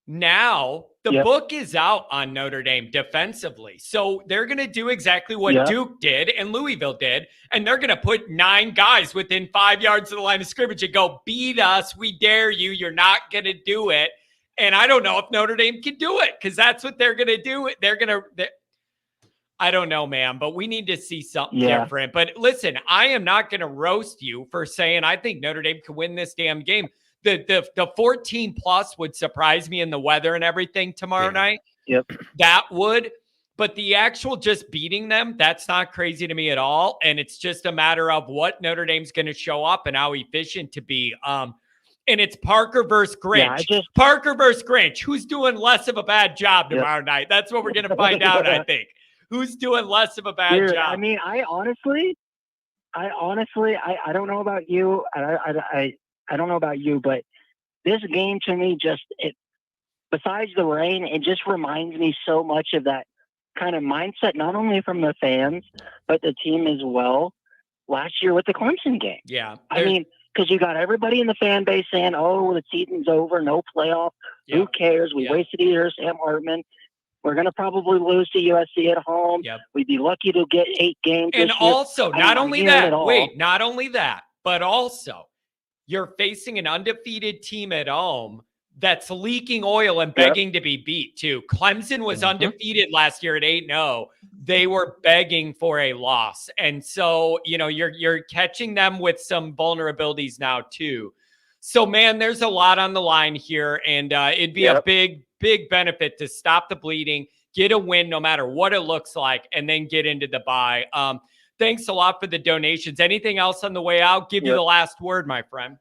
Speaker 1: Now, the book is out on Notre Dame defensively. So they're going to do exactly what Duke did and Louisville did. And they're going to put 9 guys within 5 yards of the line of scrimmage and go, beat us. We dare you. You're not going to do it. And I don't know if Notre Dame can do it because that's what they're going to do. I don't know, man, but we need to see something different. But listen, I am not going to roast you for saying I think Notre Dame can win this damn game. The 14 plus would surprise me in the weather and everything tomorrow night.
Speaker 4: Yep.
Speaker 1: That would. But the actual just beating them, that's not crazy to me at all. And it's just a matter of what Notre Dame's going to show up and how efficient to be. And it's Parker versus Grinch. Parker versus Grinch. Who's doing less of a bad job tomorrow night? That's what we're going to find out, I think. Who's doing less of a bad job? I
Speaker 4: mean, I honestly, I don't know about you. I don't know about you, but this game to me besides the rain, it just reminds me so much of that kind of mindset, not only from the fans, but the team as well last year with the Clemson game.
Speaker 1: Yeah.
Speaker 4: I mean, because you got everybody in the fan base saying, oh, the season's over, no playoff. Yeah. Who cares? We wasted a year, Sam Hartman. We're going to probably lose to USC at home.
Speaker 1: Yep.
Speaker 4: We'd be lucky to get 8 games.
Speaker 1: And also, not only that, but also you're facing an undefeated team at home that's leaking oil and begging to be beat too. Clemson was undefeated last year at 8-0. They were begging for a loss. And so, you're catching them with some vulnerabilities now too. So, man, there's a lot on the line here, and it'd be a big, big benefit to stop the bleeding, get a win no matter what it looks like, and then get into the bye. Thanks a lot for the donations. Anything else on the way out? Give you the last word, my friend.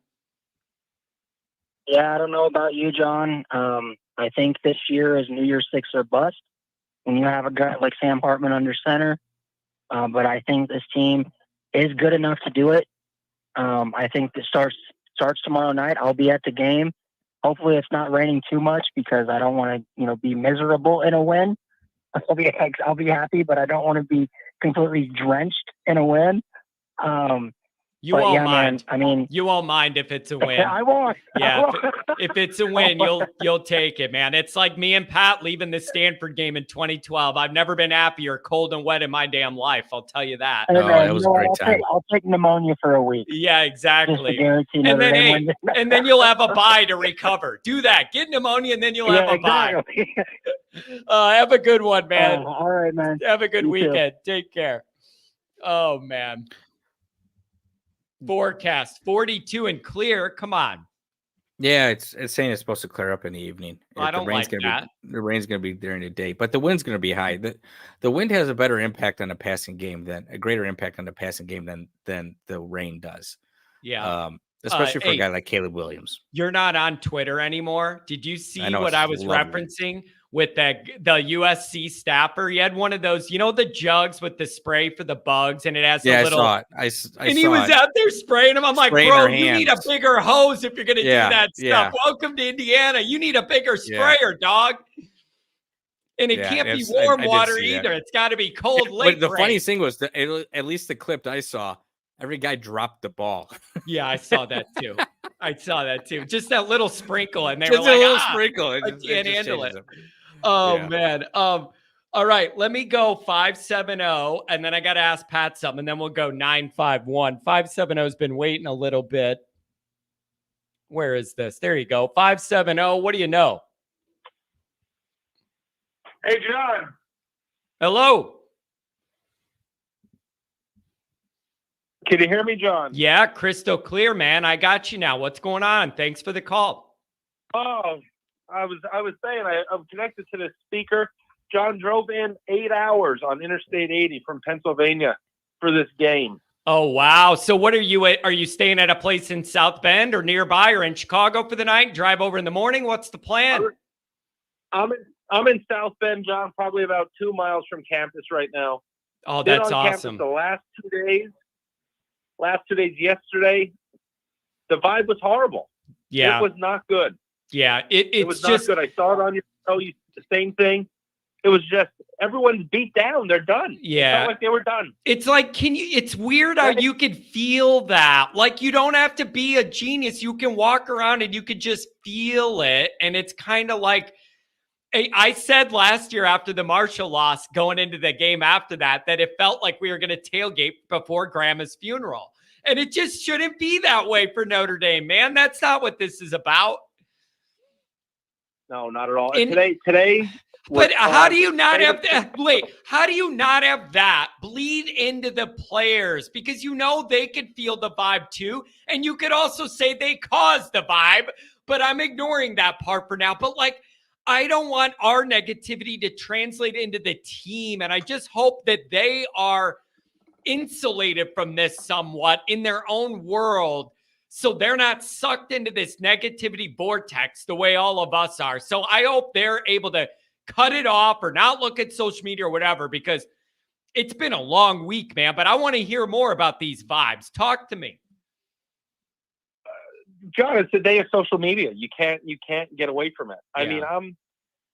Speaker 4: Yeah, I don't know about you, John. I think this year is New Year's 6 or bust when you have a guy like Sam Hartman under center. But I think this team is good enough to do it. I think it starts tomorrow night. I'll be at the game. Hopefully it's not raining too much because I don't want to, be miserable in a win. I'll be happy, but I don't want to be completely drenched in a win.
Speaker 1: You won't mind.
Speaker 4: Man, I mean,
Speaker 1: you won't mind if it's a win.
Speaker 4: I won't.
Speaker 1: Yeah, if it's a win, you'll take it, man. It's like me and Pat leaving the Stanford game in 2012. I've never been happier, cold and wet in my damn life. I'll tell you that.
Speaker 4: Hey, man, that was a great time. I'll take pneumonia for a week.
Speaker 1: Yeah, exactly. And then you'll have a bye to recover. Do that. Get pneumonia, and then you'll have a bye. Have a good one, man.
Speaker 4: All right, man.
Speaker 1: Have a good weekend. Take care. Oh man. Forecast 42 and clear. Come on.
Speaker 3: Yeah, it's saying it's supposed to clear up in the evening.
Speaker 1: I don't like that.
Speaker 3: The rain's going to be during the day, but the wind's going to be high. The wind has a better impact on the passing game than the rain does.
Speaker 1: Yeah.
Speaker 3: Especially for a guy like Caleb Williams.
Speaker 1: You're not on Twitter anymore. Did you see what I was referencing with the USC staffer? He had one of those, the jugs with the spray for the bugs, and it has a little.
Speaker 3: I saw
Speaker 1: he was out there spraying them. I'm like, bro, you need a bigger hose if you're going to do that stuff. Yeah. Welcome to Indiana. You need a bigger sprayer, dog. And it can't be warm water either. That. It's got to be cold lake.
Speaker 3: But the funniest thing was that at least the clip I saw, every guy dropped the ball.
Speaker 1: Yeah, I saw that too. Just that little sprinkle, and they
Speaker 3: just
Speaker 1: were like,
Speaker 3: a little sprinkle.
Speaker 1: I can't handle it. Man. All right, let me go 570, and then I got to ask Pat something, and then we'll go 951. 570 has been waiting a little bit. Where is this? There you go. 570. What do you know?
Speaker 2: Hey, John.
Speaker 1: Hello.
Speaker 2: Can you hear me, John?
Speaker 1: Yeah, crystal clear, man. I got you now. What's going on? Thanks for the call.
Speaker 2: Oh, I was saying I'm connected to this speaker. John drove in 8 hours on Interstate 80 from Pennsylvania for this game.
Speaker 1: Oh, wow. So what are you staying at a place in South Bend or nearby or in Chicago for the night? Drive over in the morning? What's the plan?
Speaker 2: I'm in South Bend, John, probably about 2 miles from campus right now.
Speaker 1: Oh, that's awesome.
Speaker 2: The last 2 days, yesterday, the vibe was horrible.
Speaker 1: Yeah.
Speaker 2: It was not good.
Speaker 1: Yeah. It was
Speaker 2: not good. I saw it on your show, the same thing. It was just everyone's beat down. They're done.
Speaker 1: Yeah.
Speaker 2: It felt like they were done.
Speaker 1: It's like, it's weird how you could feel that. Like, you don't have to be a genius. You can walk around and you could just feel it. And it's kind of like, I said last year after the Marshall loss, going into the game after that it felt like we were going to tailgate before Grandma's funeral. And it just shouldn't be that way for Notre Dame, man. That's not what this is about.
Speaker 2: No, not at all. Today.
Speaker 1: But how do you not have that? Wait, how do you not have that bleed into the players? Because they could feel the vibe too. And you could also say they caused the vibe, but I'm ignoring that part for now. But I don't want our negativity to translate into the team. And I just hope that they are insulated from this somewhat in their own world, so they're not sucked into this negativity vortex the way all of us are. So I hope they're able to cut it off or not look at social media or whatever, because it's been a long week, man. But I want to hear more about these vibes. Talk to me.
Speaker 2: John, it's the day of social media. You can't get away from it.
Speaker 1: Yeah.
Speaker 2: I mean,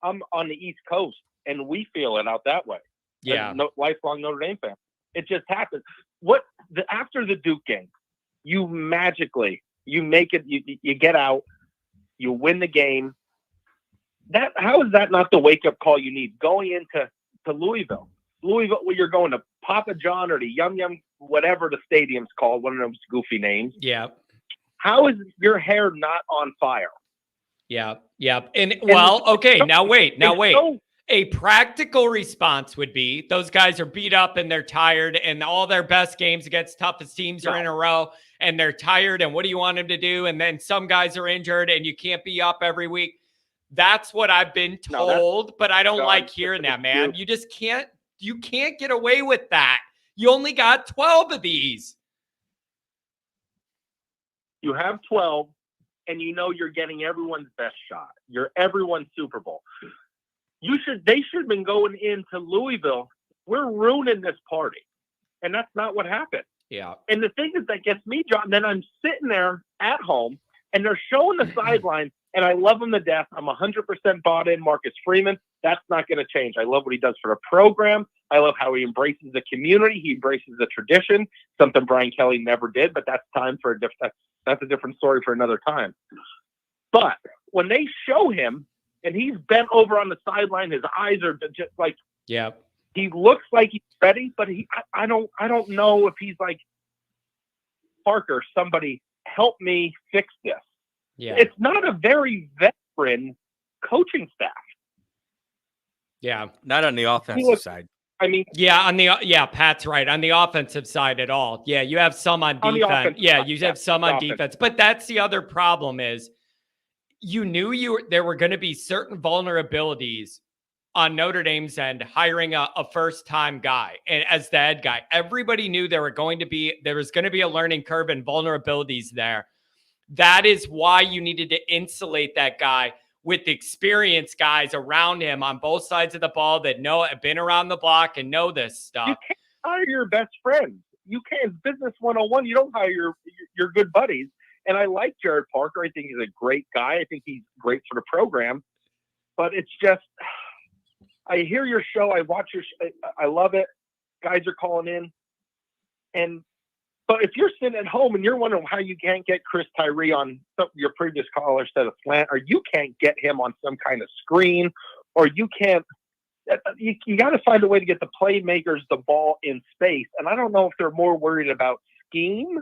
Speaker 2: I'm on the East Coast, and we feel it out that way.
Speaker 1: Yeah,
Speaker 2: lifelong Notre Dame fan. It just happened. After the Duke game, you magically make it. You get out, you win the game. How is that not the wake up call you need going into Louisville? Louisville, where you're going to Papa John or the Yum Yum, whatever the stadium's called, one of those goofy names.
Speaker 1: Yeah.
Speaker 2: How is your hair not on fire?
Speaker 1: Yeah. And well, okay. Now wait. A practical response would be those guys are beat up and they're tired and all their best games against toughest teams are in a row and they're tired. And what do you want them to do? And then some guys are injured and you can't be up every week. That's what I've been told, but I don't like hearing that, man. You just can't get away with that. You only got 12 of these.
Speaker 5: You have 12 and you know you're getting everyone's best shot. You're everyone's Super Bowl. They should have been going into Louisville. We're ruining this party. And that's not what happened.
Speaker 1: Yeah.
Speaker 5: And the thing is that gets me, John, then I'm sitting there at home and they're showing the sideline and I love him to death. I'm 100% bought in Marcus Freeman. That's not going to change. I love what he does for the program. I love how he embraces the community. He embraces the tradition, something Brian Kelly never did, but that's time for that's a different story for another time. But when they show him, and he's bent over on the sideline. His eyes are just like,
Speaker 1: yeah.
Speaker 5: He looks like he's ready, but I don't know if he's like, Parker, somebody help me fix this.
Speaker 1: Yeah.
Speaker 5: It's not a very veteran coaching staff.
Speaker 1: Yeah.
Speaker 3: Not on the offensive side.
Speaker 5: I mean,
Speaker 1: Pat's right. On the offensive side at all. Yeah. You have some on defense. You have some on defense, but that's the other problem is, you knew there were going to be certain vulnerabilities on Notre Dame's end, hiring a first-time guy and as the head guy. Everybody knew there was going to be a learning curve and vulnerabilities there. That is why you needed to insulate that guy with experienced guys around him on both sides of the ball that have been around the block and know this stuff.
Speaker 5: You can't hire your best friends. You can't. Business 101. You don't hire your good buddies. And I like Jared Parker. I think he's a great guy. I think he's great for the program. But it's just, I hear your show. I watch your I love it. Guys are calling in. But if you're sitting at home and you're wondering how you can't get Chris Tyree on your previous caller said a slant, or you can't get him on some kind of screen, or you can't, you got to find a way to get the playmakers the ball in space. And I don't know if they're more worried about scheme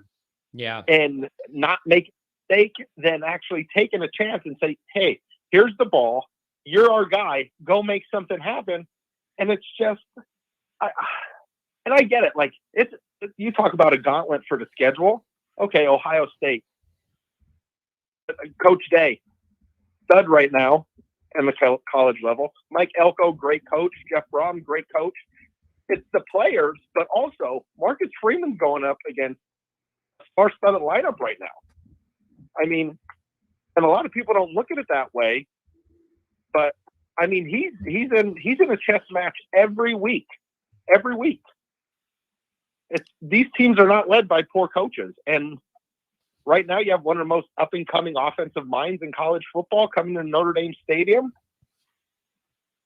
Speaker 5: and not make a mistake than actually taking a chance and say, hey, here's the ball. You're our guy. Go make something happen. And it's just, and I get it. Like, you talk about a gauntlet for the schedule. Okay, Ohio State. Coach Day, stud right now in the college level. Mike Elko, great coach. Jeff Brom, great coach. It's the players, but also Marcus Freeman's going up against our stud lineup right now. I mean, and a lot of people don't look at it that way, but I mean, he's in a chess match every week. Every week. These teams are not led by poor coaches. And right now you have one of the most up and coming offensive minds in college football coming to Notre Dame Stadium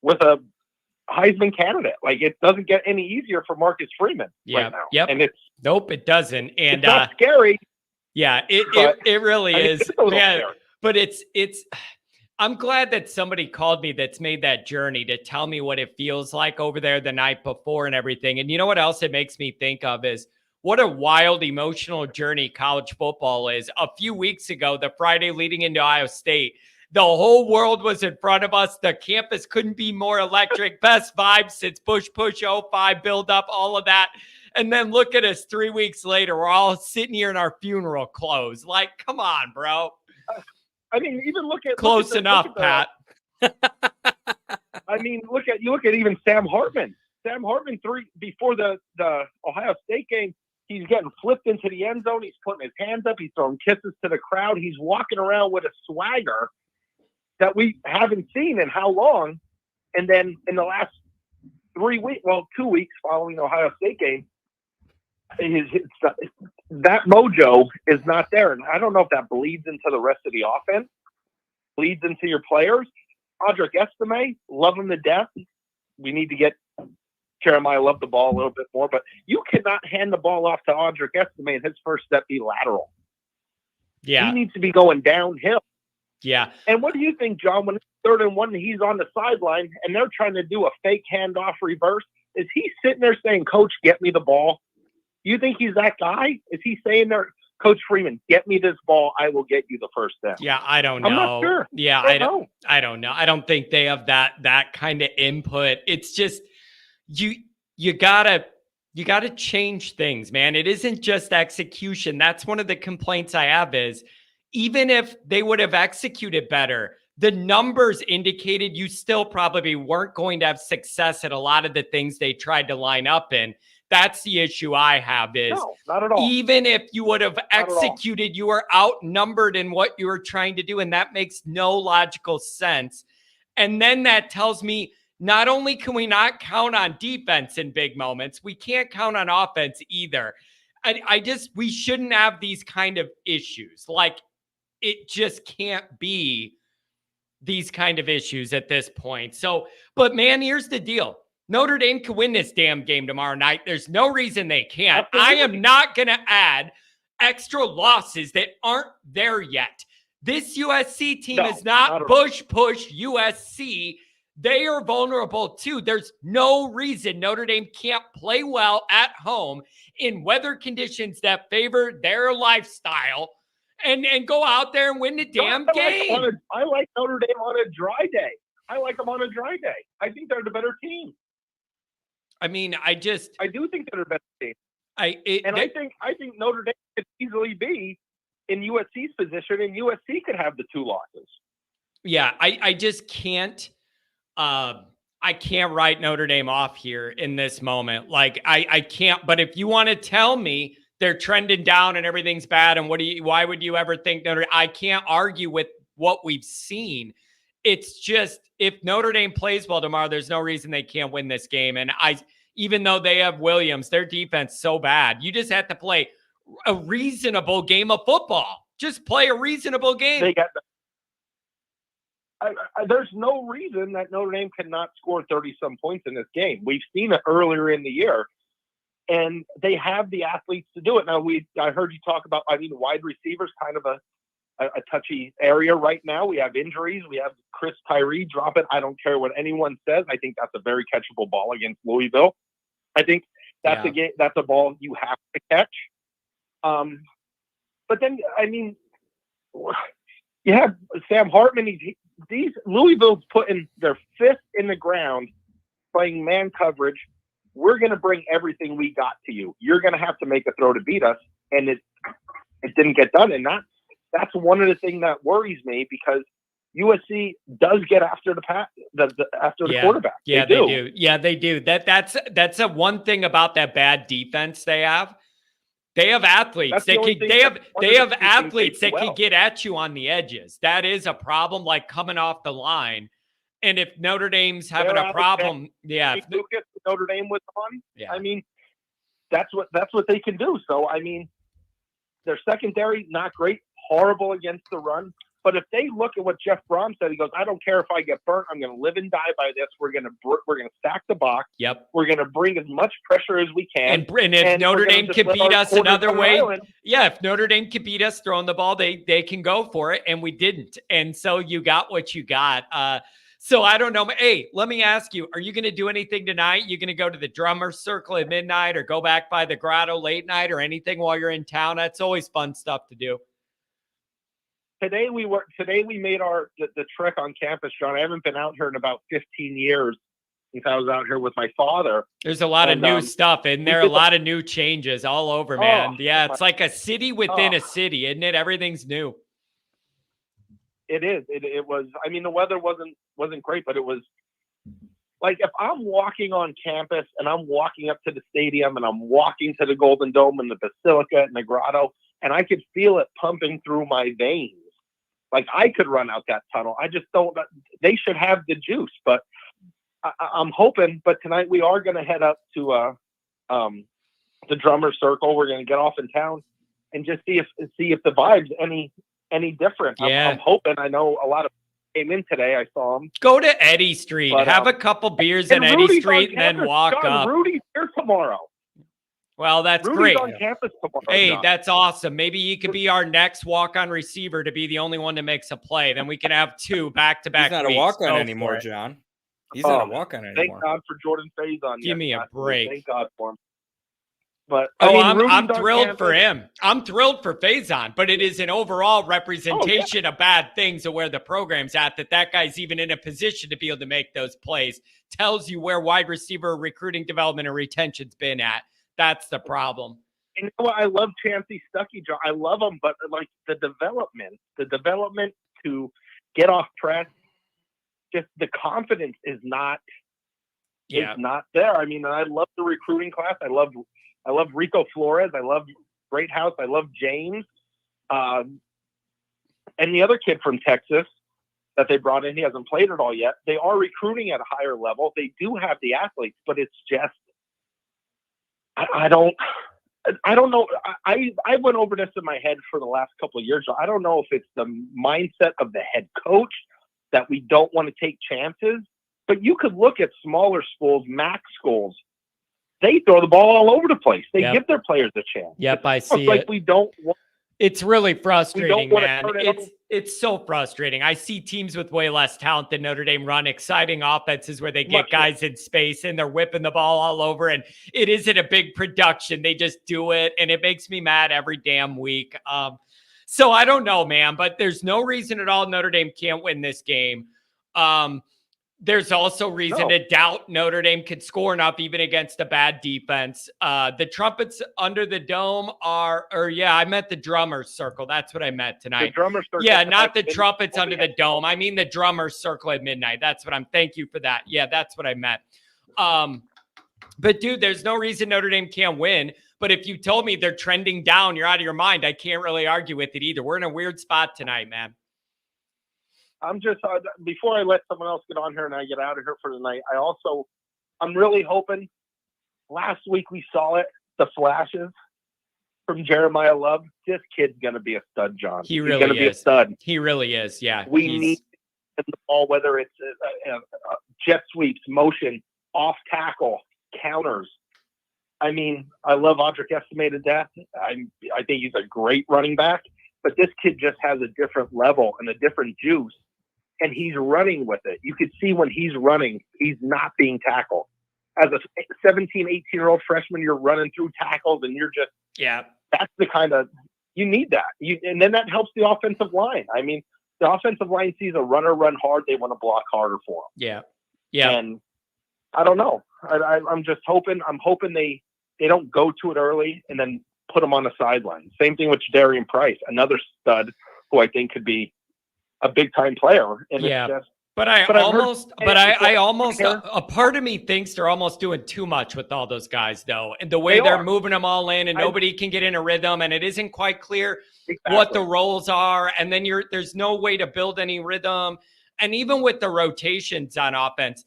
Speaker 5: with a Heisman candidate. Like, it doesn't get any easier for Marcus Freeman right now.
Speaker 1: Yep.
Speaker 5: And
Speaker 1: nope, it doesn't. And
Speaker 5: it's not scary.
Speaker 1: Yeah, it really is.
Speaker 5: Scary.
Speaker 1: But it's I'm glad that somebody called me that's made that journey to tell me what it feels like over there the night before and everything. And you know what else it makes me think of is what a wild emotional journey college football is. A few weeks ago, the Friday leading into Ohio State, the whole world was in front of us. The campus couldn't be more electric. Best vibes since Push 05, build up, all of that. And then look at us 3 weeks later. We're all sitting here in our funeral clothes. Like, come on, bro.
Speaker 5: I mean, even look at
Speaker 1: close enough, Pat.
Speaker 5: I mean, look at even Sam Hartman. Sam Hartman before the Ohio State game, he's getting flipped into the end zone. He's putting his hands up. He's throwing kisses to the crowd. He's walking around with a swagger that we haven't seen in how long. And then in the last 2 weeks following the Ohio State game, that mojo is not there. And I don't know if that bleeds into the rest of the offense, bleeds into your players. Audric Estime, love him to death. We need to get Jeremiah love the ball a little bit more, but you cannot hand the ball off to Audric Estime and his first step be lateral.
Speaker 1: Yeah.
Speaker 5: He needs to be going downhill.
Speaker 1: Yeah.
Speaker 5: And what do you think, John, when it's 3rd and 1 and he's on the sideline and they're trying to do a fake handoff reverse? Is he sitting there saying, Coach, get me the ball? You think he's that guy? Is he saying there, Coach Freeman, get me this ball. I will get you the first down.
Speaker 1: Yeah, I don't know.
Speaker 5: I'm not sure.
Speaker 1: Yeah,
Speaker 5: I don't know.
Speaker 1: I don't know. I don't think they have that kind of input. It's just you gotta change things, man. It isn't just execution. That's one of the complaints I have is even if they would have executed better, the numbers indicated you still probably weren't going to have success at a lot of the things they tried to line up in. That's the issue I have is
Speaker 5: No, not at all.
Speaker 1: even if you would have executed, you were outnumbered in what you were trying to do. And that makes no logical sense. And then that tells me not only can we not count on defense in big moments, we can't count on offense either. We shouldn't have these kind of issues. Like, it just can't be these kind of issues at this point. So, but man, here's the deal. Notre Dame can win this damn game tomorrow night. There's no reason they can't.
Speaker 5: Absolutely.
Speaker 1: I am not going to add extra losses that aren't there yet. This USC team is not push USC. They are vulnerable too. There's no reason Notre Dame can't play well at home in weather conditions that favor their lifestyle and go out there and win the damn game.
Speaker 5: I like Notre Dame on a dry day. I like them on a dry day. I think they're the better team.
Speaker 1: I mean, I do
Speaker 5: think they're the better team. I think Notre Dame could easily be in USC's position, and USC could have the 2 losses.
Speaker 1: Yeah, I just can't. I can't write Notre Dame off here in this moment. Like I can't. But if you want to tell me they're trending down and everything's bad, and why would you ever think Notre Dame? I can't argue with what we've seen. It's just if Notre Dame plays well tomorrow, there's no reason they can't win this game. And even though they have Williams, their defense so bad, you just have to play a reasonable game of football. Just play a reasonable game.
Speaker 5: They got there's no reason that Notre Dame cannot score 30-some points in this game. We've seen it earlier in the year, and they have the athletes to do it. Now, I heard you talk about, wide receivers, kind of a touchy area right now. We have injuries. We have Chris Tyree dropping. I don't care what anyone says. I think that's a very catchable ball against Louisville. I think that's a game. That's a ball you have to catch. But then, you have Sam Hartman. Louisville's putting their fist in the ground, playing man coverage. We're going to bring everything we got to you. You're going to have to make a throw to beat us, and it didn't get done. And that's one of the things that worries me because USC does get after the quarterback.
Speaker 1: Yeah, they do. Yeah, they do. That's a one thing about that bad defense they have. They have athletes. They have athletes that can get at you on the edges. That is a problem, like coming off the line. And if Notre Dame's having a problem,
Speaker 5: Lucas, Notre Dame was on. Yeah. That's what they can do. So their secondary not great, horrible against the run. But if they look at what Jeff Brom said, he goes, "I don't care if I get burnt. I'm going to live and die by this. We're going to stack the box.
Speaker 1: Yep.
Speaker 5: We're going to bring as much pressure as we can.
Speaker 1: And if Notre Dame can beat us another way, if Notre Dame can beat us throwing the ball, they can go for it, and we didn't. And so you got what you got. So I don't know. Hey, let me ask you: are you going to do anything tonight? You going to go to the Drummer Circle at midnight, or go back by the Grotto late night, or anything while you're in town? That's always fun stuff to do.
Speaker 5: Today we made the trek on campus, John. I haven't been out here in about 15 years since I was out here with my father.
Speaker 1: There's a lot of new stuff in there, a lot of new changes all over, man. It's like a city within a city, isn't it? Everything's new.
Speaker 5: It is. It was. The weather wasn't great, but it was like if I'm walking on campus and I'm walking up to the stadium and I'm walking to the Golden Dome and the Basilica and the Grotto, and I could feel it pumping through my veins. Like I could run out that tunnel. I just don't. They should have the juice, but I'm hoping. But tonight we are going to head up to the Drummer Circle. We're going to get off in town and just see if the vibe's any different.
Speaker 1: Yeah.
Speaker 5: I'm hoping. I know a lot of came in today. I saw them.
Speaker 1: Go to Eddy Street, have a couple beers in Eddy Street, and then walk up.
Speaker 5: Rudy's here tomorrow.
Speaker 1: Well, that's
Speaker 5: Rudy's
Speaker 1: great.
Speaker 5: on campus tomorrow.
Speaker 1: Hey, that's awesome. Maybe you could be our next walk-on receiver to be the only one that makes a play. Then we can have 2 back-to-back.
Speaker 3: He's not a walk-on anymore, John. He's not a walk-on anymore.
Speaker 5: Thank God for Jordan Faison.
Speaker 1: Give me a break.
Speaker 5: Thank God for him. But
Speaker 1: I'm
Speaker 5: Rudy's on
Speaker 1: thrilled for
Speaker 5: campus.
Speaker 1: him. I'm thrilled for Faison, but it is an overall representation of bad things of where the program's at, that guy's even in a position to be able to make those plays. Tells you where wide receiver recruiting, development, and retention's been at. That's the problem.
Speaker 5: And you know what? I love Chancey Stuckey, John. I love him, but like the development to get off press, just the confidence is not there. I mean, I love the recruiting class. I love Rico Flores. I love Greathouse. I love James. And the other kid from Texas that they brought in, he hasn't played it all yet. They are recruiting at a higher level. They do have the athletes, but it's just, I don't know. I went over this in my head for the last couple of years. So I don't know if it's the mindset of the head coach that we don't want to take chances, but you could look at smaller schools, MAC schools. They throw the ball all over the place. They give their players a chance.
Speaker 1: Yep, I see
Speaker 5: like
Speaker 1: it.
Speaker 5: we don't want.
Speaker 1: It's really frustrating, man.
Speaker 5: turn it
Speaker 1: It's so frustrating. I see teams with way less talent than Notre Dame run exciting offenses where they get guys in space and they're whipping the ball all over, and it isn't a big production. They just do it, and it makes me mad every damn week. So I don't know, man, but there's no reason at all Notre Dame can't win this game. There's also reason to doubt Notre Dame could score enough even against a bad defense. The trumpets under the dome I meant the drummer's circle. That's what I meant tonight.
Speaker 5: The drummer's circle.
Speaker 1: Yeah, not the trumpets under the dome. I mean the drummer's circle at midnight. Thank you for that. Yeah, that's what I meant. But dude, there's no reason Notre Dame can't win. But if you told me they're trending down, you're out of your mind. I can't really argue with it either. We're in a weird spot tonight, man.
Speaker 5: I'm just before I let someone else get on here and I get out of here for the night. I'm really hoping. Last week we saw it, the flashes from Jeremiah Love. This kid's gonna be a stud, John.
Speaker 1: He's really
Speaker 5: gonna be a stud.
Speaker 1: He really is. Yeah,
Speaker 5: we need the ball, whether it's jet sweeps, motion, off tackle, counters. I mean, I love Audric Estime to death. I think he's a great running back, but this kid just has a different level and a different juice. And he's running with it. You could see when he's running, he's not being tackled. As a 17, 18-year-old freshman, you're running through tackles and you're just, that's the kind of, you need that. And then that helps the offensive line. I mean, the offensive line sees a runner run hard, they want to block harder for him. Yeah. And I don't know. I'm just hoping, they don't go to it early and then put him on the sideline. Same thing with Darian Price, another stud who I think could be a big time player. And it's just,
Speaker 1: a part of me thinks they're almost doing too much with all those guys though. And the way they're moving them all in and nobody can get in a rhythm and it isn't quite clear what the roles are. And then there's no way to build any rhythm. And even with the rotations on offense,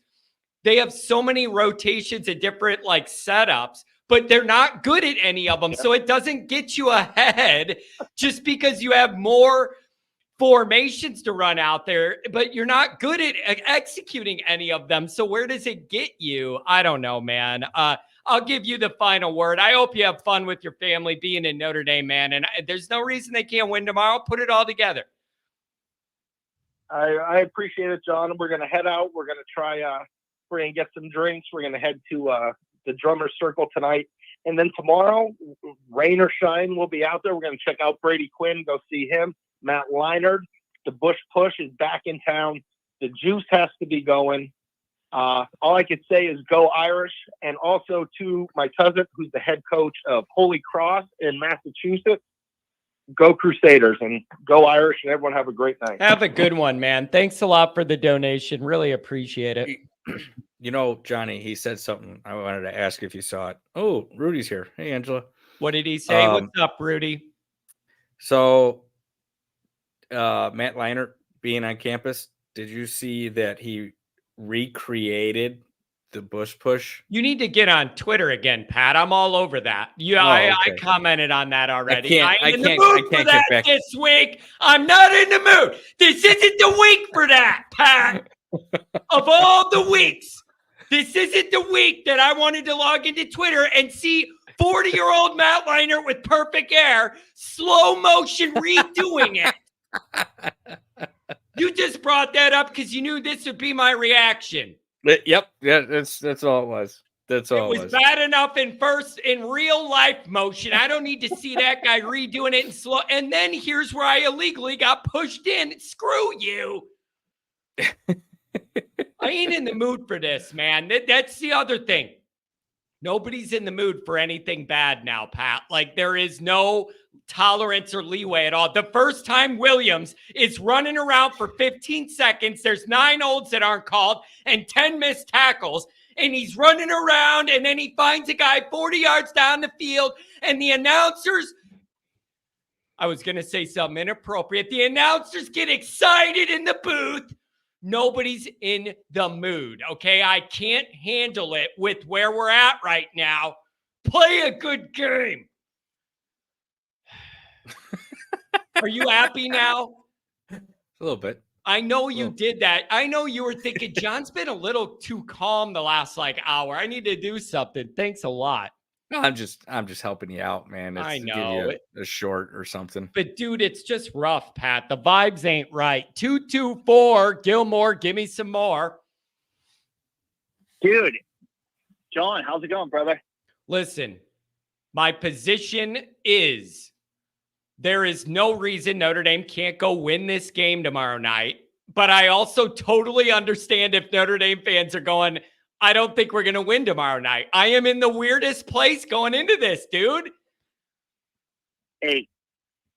Speaker 1: they have so many rotations at different setups, but they're not good at any of them. Yeah. So it doesn't get you ahead just because you have more formations to run out there, but you're not good at executing any of them. So where does it get you? I don't know, man. I'll give you the final word. I hope you have fun with your family being in Notre Dame, man. And there's no reason they can't win tomorrow. Put it all together.
Speaker 5: I appreciate it, John. We're going to head out. We're going to try, we're going to get some drinks. We're going to head to the drummer's circle tonight. And then tomorrow, rain or shine, we'll be out there. We're going to check out Brady Quinn, go see him. Matt Leinart, the Bush Push is back in town. The juice has to be going. All I could say is go Irish. And also to my cousin, who's the head coach of Holy Cross in Massachusetts, go Crusaders and go Irish, and everyone have a great night.
Speaker 1: Have a good one, man. Thanks a lot for the donation. Really appreciate it.
Speaker 3: You know, Johnny, he said something. I wanted to ask if you saw it. Oh, Rudy's here. Hey, Angela.
Speaker 1: What did he say? What's up, Rudy?
Speaker 3: So Matt Leinart being on campus, did you see that he recreated the Bush Push?
Speaker 1: You need to get on Twitter again, Pat. I'm all over that. I commented on that already. I can't get back this week. I'm not in the mood. This isn't the week for that, Pat. Of all the weeks, this isn't the week that I wanted to log into Twitter and see 40-year-old Matt Leinart with perfect hair, slow motion redoing it. You just brought that up because you knew this would be my reaction.
Speaker 3: Yep. Yeah, that's all it was. That's
Speaker 1: It
Speaker 3: all
Speaker 1: was bad enough in real life motion. I don't need to see that guy redoing it in slow. And then here's where I illegally got pushed in. Screw you. I ain't in the mood for this, man. That's the other thing. Nobody's in the mood for anything bad now, Pat. Like, there is no tolerance or leeway at all. The first time Williams is running around for 15 seconds, there's 9 olds that aren't called and 10 missed tackles, and he's running around, and then he finds a guy 40 yards down the field, and the announcers, I was going to say something inappropriate, the announcers get excited in the booth. Nobody's in the mood, okay? I can't handle it with where we're at right now. Play a good game. Are you happy now?
Speaker 3: A little bit.
Speaker 1: I know you did that. I know you were thinking, John's been a little too calm the last hour. I need to do something. Thanks a lot.
Speaker 3: No, I'm just helping you out, man.
Speaker 1: I
Speaker 3: Give
Speaker 1: know.
Speaker 3: you a short or something.
Speaker 1: But dude, it's just rough, Pat. The vibes ain't right. 224, Gilmore, give me some more.
Speaker 6: Dude, John, how's it going, brother?
Speaker 1: Listen, my position is there is no reason Notre Dame can't go win this game tomorrow night. But I also totally understand if Notre Dame fans are going, I don't think we're going to win tomorrow night. I am in the weirdest place going into this, dude.
Speaker 6: Hey,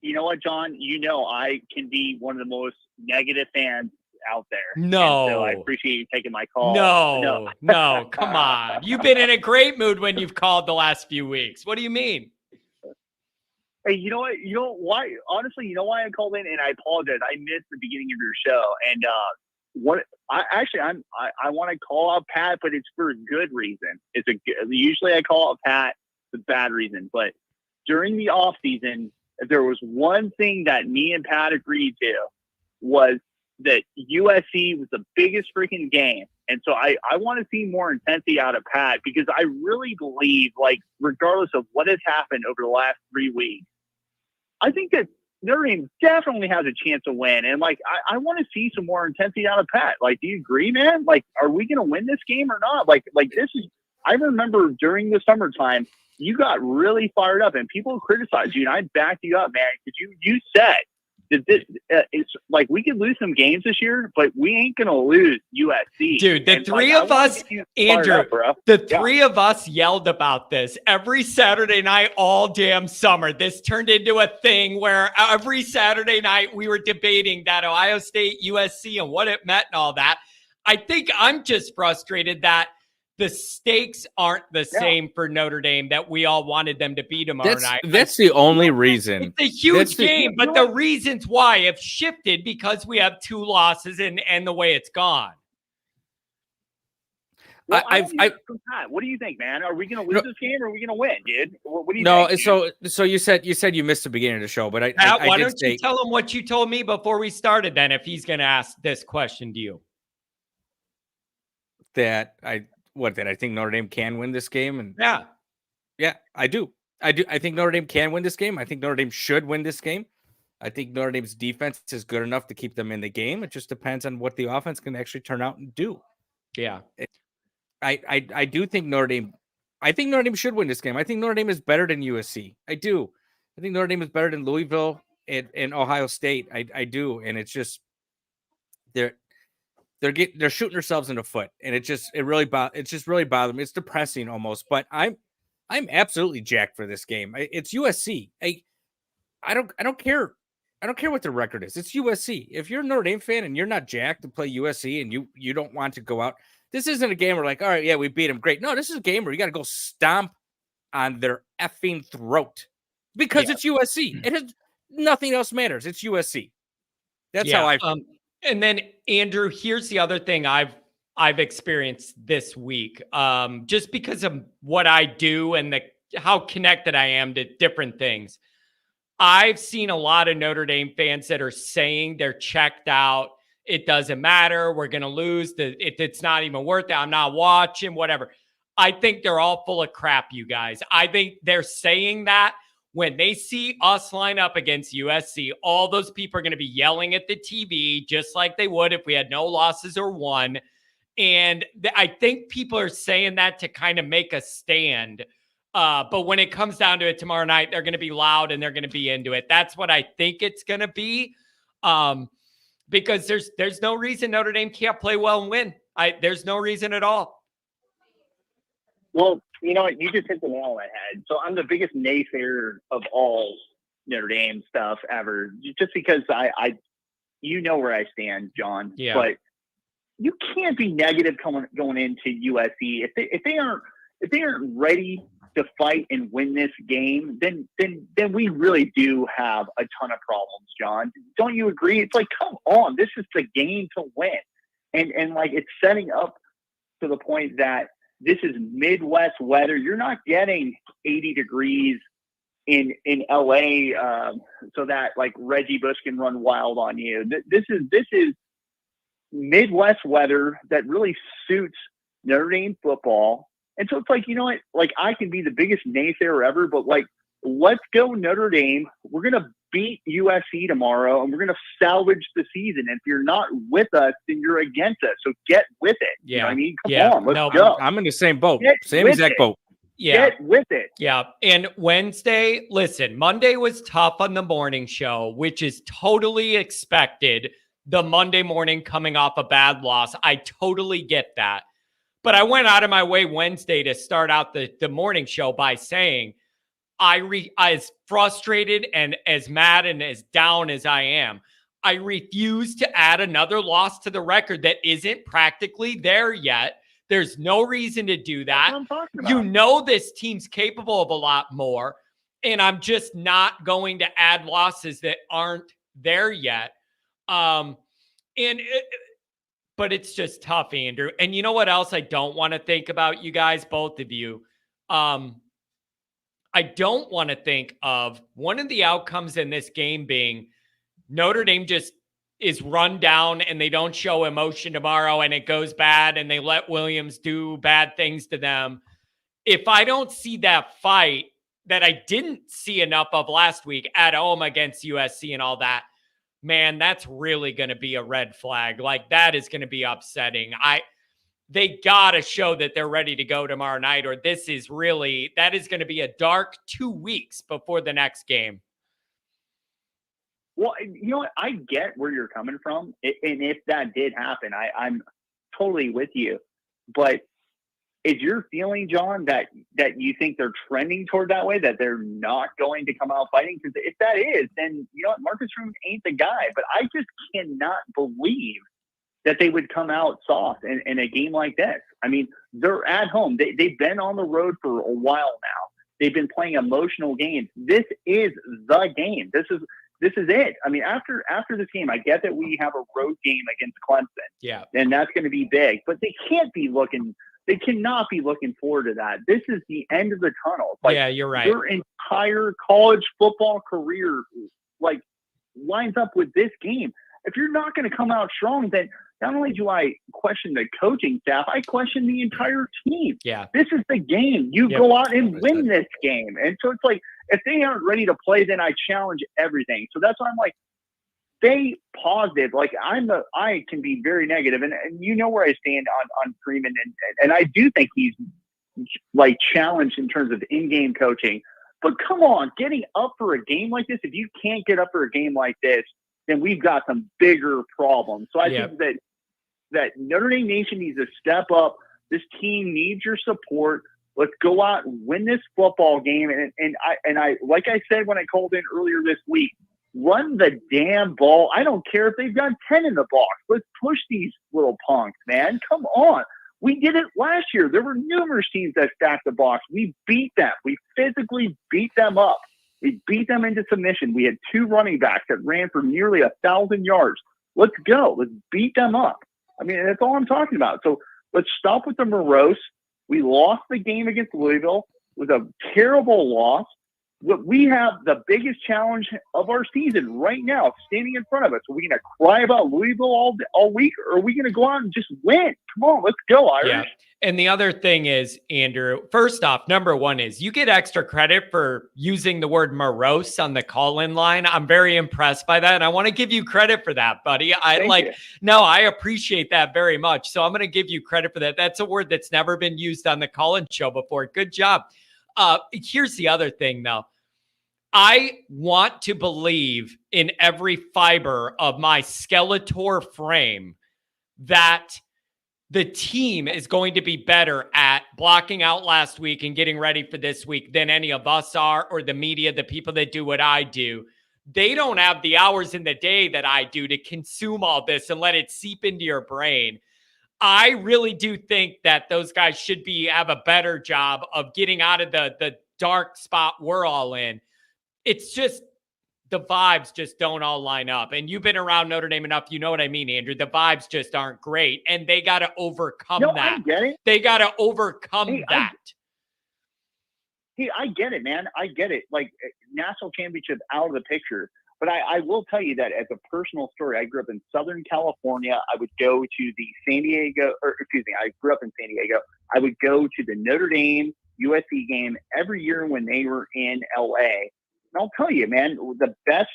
Speaker 6: you know what, John? You know I can be one of the most negative fans out there.
Speaker 1: No.
Speaker 6: And so I appreciate you taking my call.
Speaker 1: No, come on. You've been in a great mood when you've called the last few weeks. What do you mean?
Speaker 6: Hey, you know what? You know why? Honestly, you know why I called in, and I apologize. I missed the beginning of your show, and I want to call out Pat, but it's for a good reason. Usually I call out Pat for bad reason, but during the off season, if there was one thing that me and Pat agreed to was that USC was the biggest freaking game. And so I want to see more intensity out of Pat, because I really believe, like, regardless of what has happened over the last 3 weeks, I think that Notre Dame definitely has a chance to win. And, like, I want to see some more intensity out of Pat. Like, do you agree, man? Like, are we going to win this game or not? Like this is, I remember during the summertime, you got really fired up and people criticized you, and I backed you up, man. Because you said that this, it's like we could lose some games this year, but we ain't going to lose USC.
Speaker 1: Dude, the three of us, Andrew, the three of us yelled about this every Saturday night all damn summer. This turned into a thing where every Saturday night we were debating that Ohio State, USC, and what it meant and all that. I think I'm just frustrated that the stakes aren't the same for Notre Dame that we all wanted them to be tomorrow night.
Speaker 3: That's the only reason.
Speaker 1: It's a huge game, but the reasons why have shifted because we have 2 losses and the way it's gone.
Speaker 6: Well, what do you think, man? Are we going to lose this game, or are we going to win, dude? What do you think?
Speaker 3: No, so you said you missed the beginning of the show, but
Speaker 1: Pat, why don't you tell him what you told me before we started? Then, if he's going to ask this question to you,
Speaker 3: that I think Notre Dame can win this game, and yeah, I do. I think Notre Dame can win this game. I think Notre Dame should win this game. I think Notre Dame's defense is good enough to keep them in the game. It just depends on what the offense can actually turn out and do.
Speaker 1: Yeah.
Speaker 3: I do think Notre Dame. I think Notre Dame should win this game. I think Notre Dame is better than USC. I do. I think Notre Dame is better than Louisville and Ohio State. I do, and it's just they're shooting themselves in the foot, and it's just really bothering me. It's depressing almost, but I'm absolutely jacked for this game. It's USC. I don't care. I don't care what the record is. It's USC. If you're a Notre Dame fan and you're not jacked to play USC and you don't want to go out, this isn't a game where, like, all right, yeah, we beat them, great. No, this is a game where you got to go stomp on their effing throat because it's USC. It has nothing else matters. It's USC. That's how I feel.
Speaker 1: And then, Andrew, here's the other thing I've experienced this week, just because of what I do and how connected I am to different things. I've seen a lot of Notre Dame fans that are saying they're checked out. It doesn't matter. We're going to lose. It's not even worth it. I'm not watching, whatever. I think they're all full of crap, you guys. I think they're saying that when they see us line up against USC, all those people are going to be yelling at the TV just like they would if we had no losses or won. And I think people are saying that to kind of make a stand. But when it comes down to it tomorrow night, they're going to be loud and they're going to be into it. That's what I think it's going to be. Because there's no reason Notre Dame can't play well and win. There's no reason at all.
Speaker 6: Well, you know what? You just hit the nail on the head. So I'm the biggest naysayer of all Notre Dame stuff ever, just because I you know where I stand, John.
Speaker 1: Yeah.
Speaker 6: But you can't be negative going into USC if they aren't ready to fight and win this game. Then we really do have a ton of problems, John. Don't you agree? It's like, come on, this is the game to win, and like it's setting up to the point that this is Midwest weather. You're not getting 80 degrees in LA, so that like Reggie Bush can run wild on you. This is Midwest weather that really suits Notre Dame football. And so it's like, you know what, like I can be the biggest naysayer ever, but like, let's go Notre Dame. We're going to beat USC tomorrow and we're going to salvage the season. If you're not with us, then you're against us. So get with it.
Speaker 1: Yeah.
Speaker 6: You know what I mean? Come on, let's go.
Speaker 3: I'm in the same boat.
Speaker 6: Get
Speaker 3: Same
Speaker 6: with
Speaker 3: exact
Speaker 6: it.
Speaker 3: boat.
Speaker 1: Yeah.
Speaker 6: Get with it.
Speaker 1: Yeah. And Wednesday, listen, Monday was tough on the morning show, which is totally expected. The Monday morning coming off a bad loss. I totally get that. But I went out of my way Wednesday to start out the morning show by saying, as frustrated and as mad and as down as I am, I refuse to add another loss to the record that isn't practically there yet. There's no reason to do that.
Speaker 6: That's what I'm talking about.
Speaker 1: You know this team's capable of a lot more, and I'm just not going to add losses that aren't there yet. But it's just tough, Andrew. And you know what else I don't want to think about, you guys, both of you? I don't want to think of one of the outcomes in this game being Notre Dame just is run down and they don't show emotion tomorrow and it goes bad and they let Williams do bad things to them. If I don't see that fight that I didn't see enough of last week at home against USC and all that, man, that's really going to be a red flag. Like that is going to be upsetting. They got to show that they're ready to go tomorrow night, or that is going to be a dark 2 weeks before the next game.
Speaker 6: Well, you know what? I get where you're coming from. And if that did happen, I'm totally with you. But is your feeling, John, that you think they're trending toward that way, that they're not going to come out fighting? Because if that is, then, you know what, Marcus Freeman ain't the guy. But I just cannot believe that they would come out soft in a game like this. I mean, they're at home. They've been on the road for a while now. They've been playing emotional games. This is the game. This is it. I mean, after this game, I get that we have a road game against Clemson.
Speaker 1: Yeah.
Speaker 6: And that's going to be big. But they cannot be looking forward to that. This is the end of the tunnel. Like,
Speaker 1: yeah, you're right.
Speaker 6: Their entire college football career like lines up with this game. If you're not going to come out strong, then not only do I question the coaching staff, I question the entire team.
Speaker 1: Yeah.
Speaker 6: This is the game. You go out and win this game. And so it's like, if they aren't ready to play, then I challenge everything. So that's why I'm like, stay positive. Like I can be very negative, and you know where I stand on Freeman, and I do think he's like challenged in terms of in-game coaching. But come on, getting up for a game like this, if you can't get up for a game like this, then we've got some bigger problems. So I think that Notre Dame Nation needs to step up. This team needs your support. Let's go out and win this football game. And I like I said when I called in earlier this week, run the damn ball. I don't care if they've got 10 in the box. Let's push these little punks, man. Come on. We did it last year. There were numerous teams that stacked the box. We beat them. We physically beat them up. We beat them into submission. We had 2 running backs that ran for nearly 1,000 yards. Let's go. Let's beat them up. I mean, that's all I'm talking about. So let's stop with the morose. We lost the game against Louisville. It was a terrible loss. we have the biggest challenge of our season right now standing in front of us. Are we going to cry about Louisville all week, or are we going to go out and just win? Come on, let's go, Irish.
Speaker 1: Yeah. And the other thing is, Andrew, first off, number one is you get extra credit for using the word morose on the call-in line. I'm very impressed by that. And I want to give you credit for that, buddy. I appreciate that very much. So I'm going to give you credit for that. That's a word that's never been used on the call-in show before. Good job. Here's the other thing, though. I want to believe in every fiber of my skeletal frame that the team is going to be better at blocking out last week and getting ready for this week than any of us are, or the media, the people that do what I do. They don't have the hours in the day that I do to consume all this and let it seep into your brain. I really do think that those guys should have a better job of getting out of the dark spot we're all in. It's just the vibes just don't all line up. And you've been around Notre Dame enough. You know what I mean, Andrew. The vibes just aren't great. And they got to overcome that.
Speaker 6: I get it.
Speaker 1: They got to overcome that.
Speaker 6: I get it, man. I get it. Like, national championship out of the picture. But I will tell you that as a personal story, I grew up in Southern California. I would go to I grew up in San Diego. I would go to the Notre Dame USC game every year when they were in LA. And I'll tell you, man, the best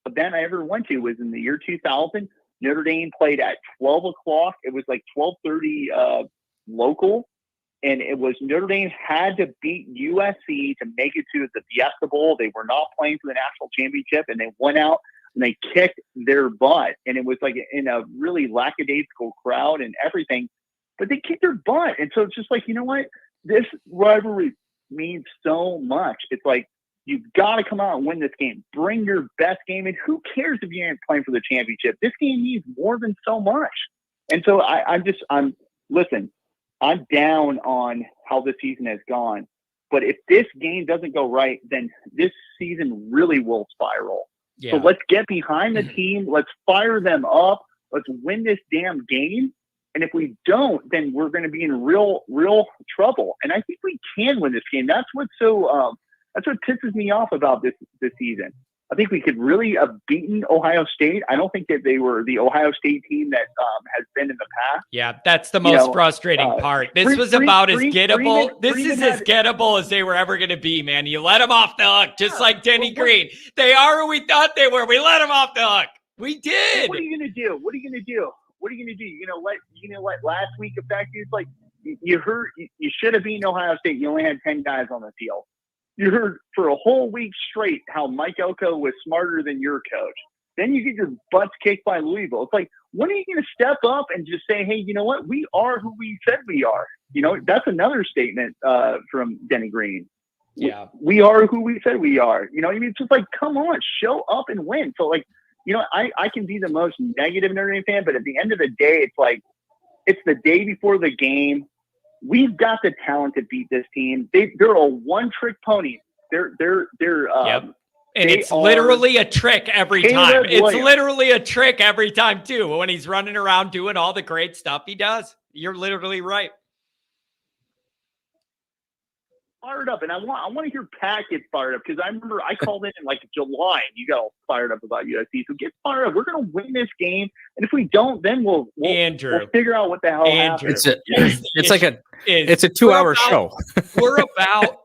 Speaker 6: event I ever went to was in the year 2000. Notre Dame played at 12 o'clock. It was like 12:30 local. And it was Notre Dame had to beat USC to make it to the Fiesta Bowl. They were not playing for the national championship, and they went out and they kicked their butt. And it was like in a really lackadaisical crowd and everything, but they kicked their butt. And so it's just like, you know what? This rivalry means so much. It's like, you've got to come out and win this game. Bring your best game. And who cares if you ain't playing for the championship? This game means more than so much. And so listen, I'm down on how the season has gone, but if this game doesn't go right, then this season really will spiral. Yeah. So let's get behind the team. Let's fire them up. Let's win this damn game. And if we don't, then we're going to be in real trouble. And I think we can win this game. That's what pisses me off about this season. I think we could really have beaten Ohio State. I don't think that they were the Ohio State team that has been in the past.
Speaker 1: Yeah, that's the most frustrating part. This was about as gettable. This is as gettable as they were ever going to be, man. You let them off the hook, just like Denny Green. They are who we thought they were. We let them off the hook. We did.
Speaker 6: What are you going to do? What are you going to do? You're going to let last week affect you? It's like you should have beaten Ohio State. You only had 10 guys on the field. You heard for a whole week straight how Mike Elko was smarter than your coach. Then you get your butts kicked by Louisville. It's like, when are you going to step up and just say, hey, you know what? We are who we said we are. You know, that's another statement from Denny Green.
Speaker 1: Yeah.
Speaker 6: We are who we said we are. You know what I mean? It's just like, come on, show up and win. So, like, you know, I can be the most negative Notre Dame fan, but at the end of the day, it's like, it's the day before the game. We've got the talent to beat this team. They're a one-trick pony. Yep.
Speaker 1: And it's literally a trick every time. It's literally a trick every time, too, when he's running around doing all the great stuff he does. You're literally right.
Speaker 6: Fired up, and I want to hear Pat get fired up, because I remember I called in like July, and you got all fired up about USC. So get fired up. We're going to win this game, and if we don't, then we'll figure out what the hell happened.
Speaker 3: It's a 2-hour show.
Speaker 1: We're about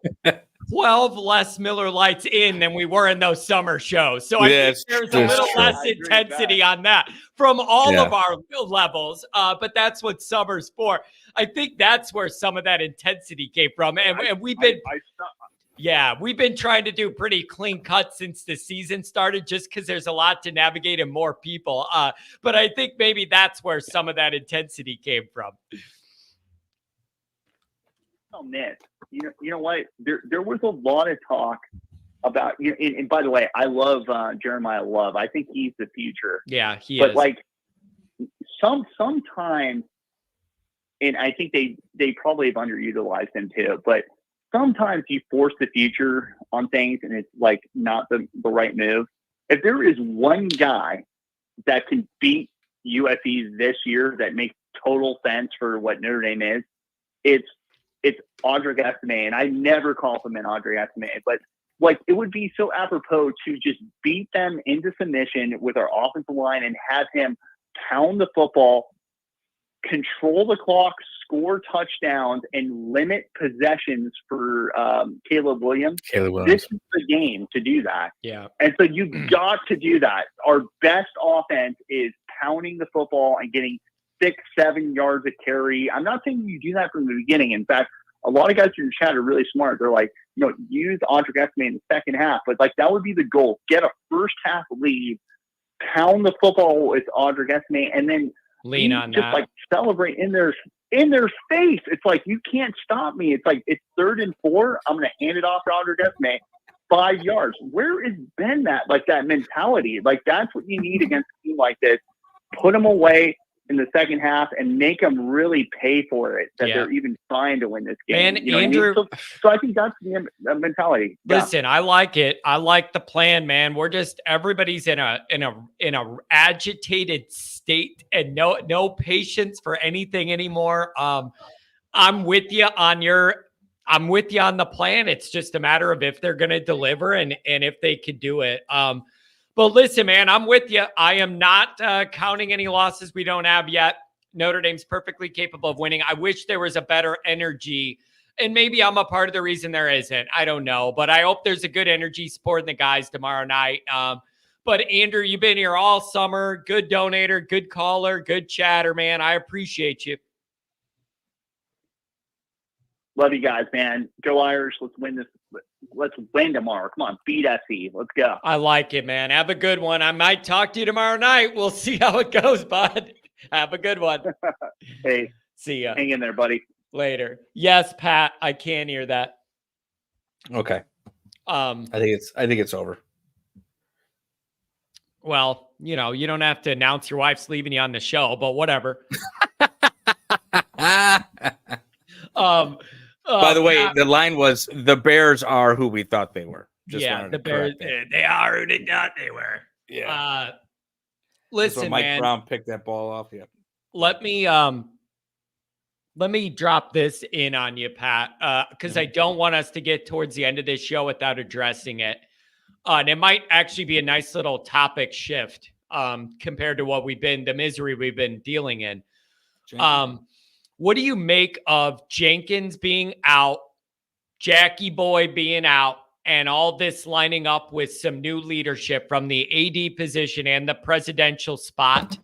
Speaker 1: 12 less Miller Lights in than we were in those summer shows. So I think there's a little less intensity on that from all of our levels. But that's what summer's for. I think that's where some of that intensity came from. And we've been we've been trying to do pretty clean cut since the season started, just because there's a lot to navigate and more people. But I think maybe that's where some of that intensity came from.
Speaker 6: You know what? There was a lot of talk about, and by the way, I love Jeremiah Love. I think he's the future.
Speaker 1: Yeah, he is.
Speaker 6: But like sometimes, and I think they probably have underutilized him too, but sometimes you force the future on things and it's like not the right move. If there is one guy that can beat USC this year that makes total sense for what Notre Dame is, it's Audric Estime, and I never compliment Audric Estime, but like it would be so apropos to just beat them into submission with our offensive line and have him pound the football, control the clock, score touchdowns, and limit possessions for Caleb Williams. This is the game to do that.
Speaker 1: Yeah.
Speaker 6: And so you've got to do that. Our best offense is pounding the football and getting 6-7 yards a carry. I'm not saying you do that from the beginning. In fact, a lot of guys in your chat are really smart. They're like, use Audric Esme in the second half. But like that would be the goal. Get a first half lead, pound the football with Audric Esme, and then
Speaker 1: lean on
Speaker 6: just
Speaker 1: that.
Speaker 6: like celebrate in their face. It's like, you can't stop me. It's like, it's 3rd and 4. I'm going to hand it off to Audric Esme, 5 yards. Where has been that mentality? Like that's what you need against a team like this. Put them away in the second half and make them really pay for it, that they're even trying to win this game.
Speaker 1: Man, Andrew,
Speaker 6: so I think that's the mentality.
Speaker 1: Listen, I like it. I like the plan, man. We're just, everybody's in a agitated state and no patience for anything anymore. I'm with you on the plan. It's just a matter of if they're going to deliver and if they could do it. But listen, man, I'm with you. I am not counting any losses we don't have yet. Notre Dame's perfectly capable of winning. I wish there was a better energy, and maybe I'm a part of the reason there isn't. I don't know, but I hope there's a good energy supporting the guys tomorrow night. But Andrew, you've been here all summer. Good donator, good caller, good chatter, man. I appreciate you.
Speaker 6: Love you guys, man. Go Irish. Let's win this. Let's win tomorrow. Come on, beat SE. Let's go.
Speaker 1: I like it, man. Have a good one. I might talk to you tomorrow night. We'll see how it goes, bud. Have a good one.
Speaker 6: Hey,
Speaker 1: see ya.
Speaker 6: Hang in there, buddy.
Speaker 1: Later. Yes, Pat, I can hear that.
Speaker 3: Okay. I think it's over.
Speaker 1: Well, you don't have to announce your wife's leaving you on the show, but whatever.
Speaker 3: By the way, the line was, the Bears are who we thought they were.
Speaker 1: The Bears, they are who they thought they were.
Speaker 3: Yeah.
Speaker 1: Listen,
Speaker 3: Mike
Speaker 1: man,
Speaker 3: Brown picked that ball off. Yeah.
Speaker 1: Let me drop this in on you, Pat, because I don't want us to get towards the end of this show without addressing it. And it might actually be a nice little topic shift compared to the misery we've been dealing in. What do you make of Jenkins being out, Jackie Boy being out, and all this lining up with some new leadership from the AD position and the presidential spot?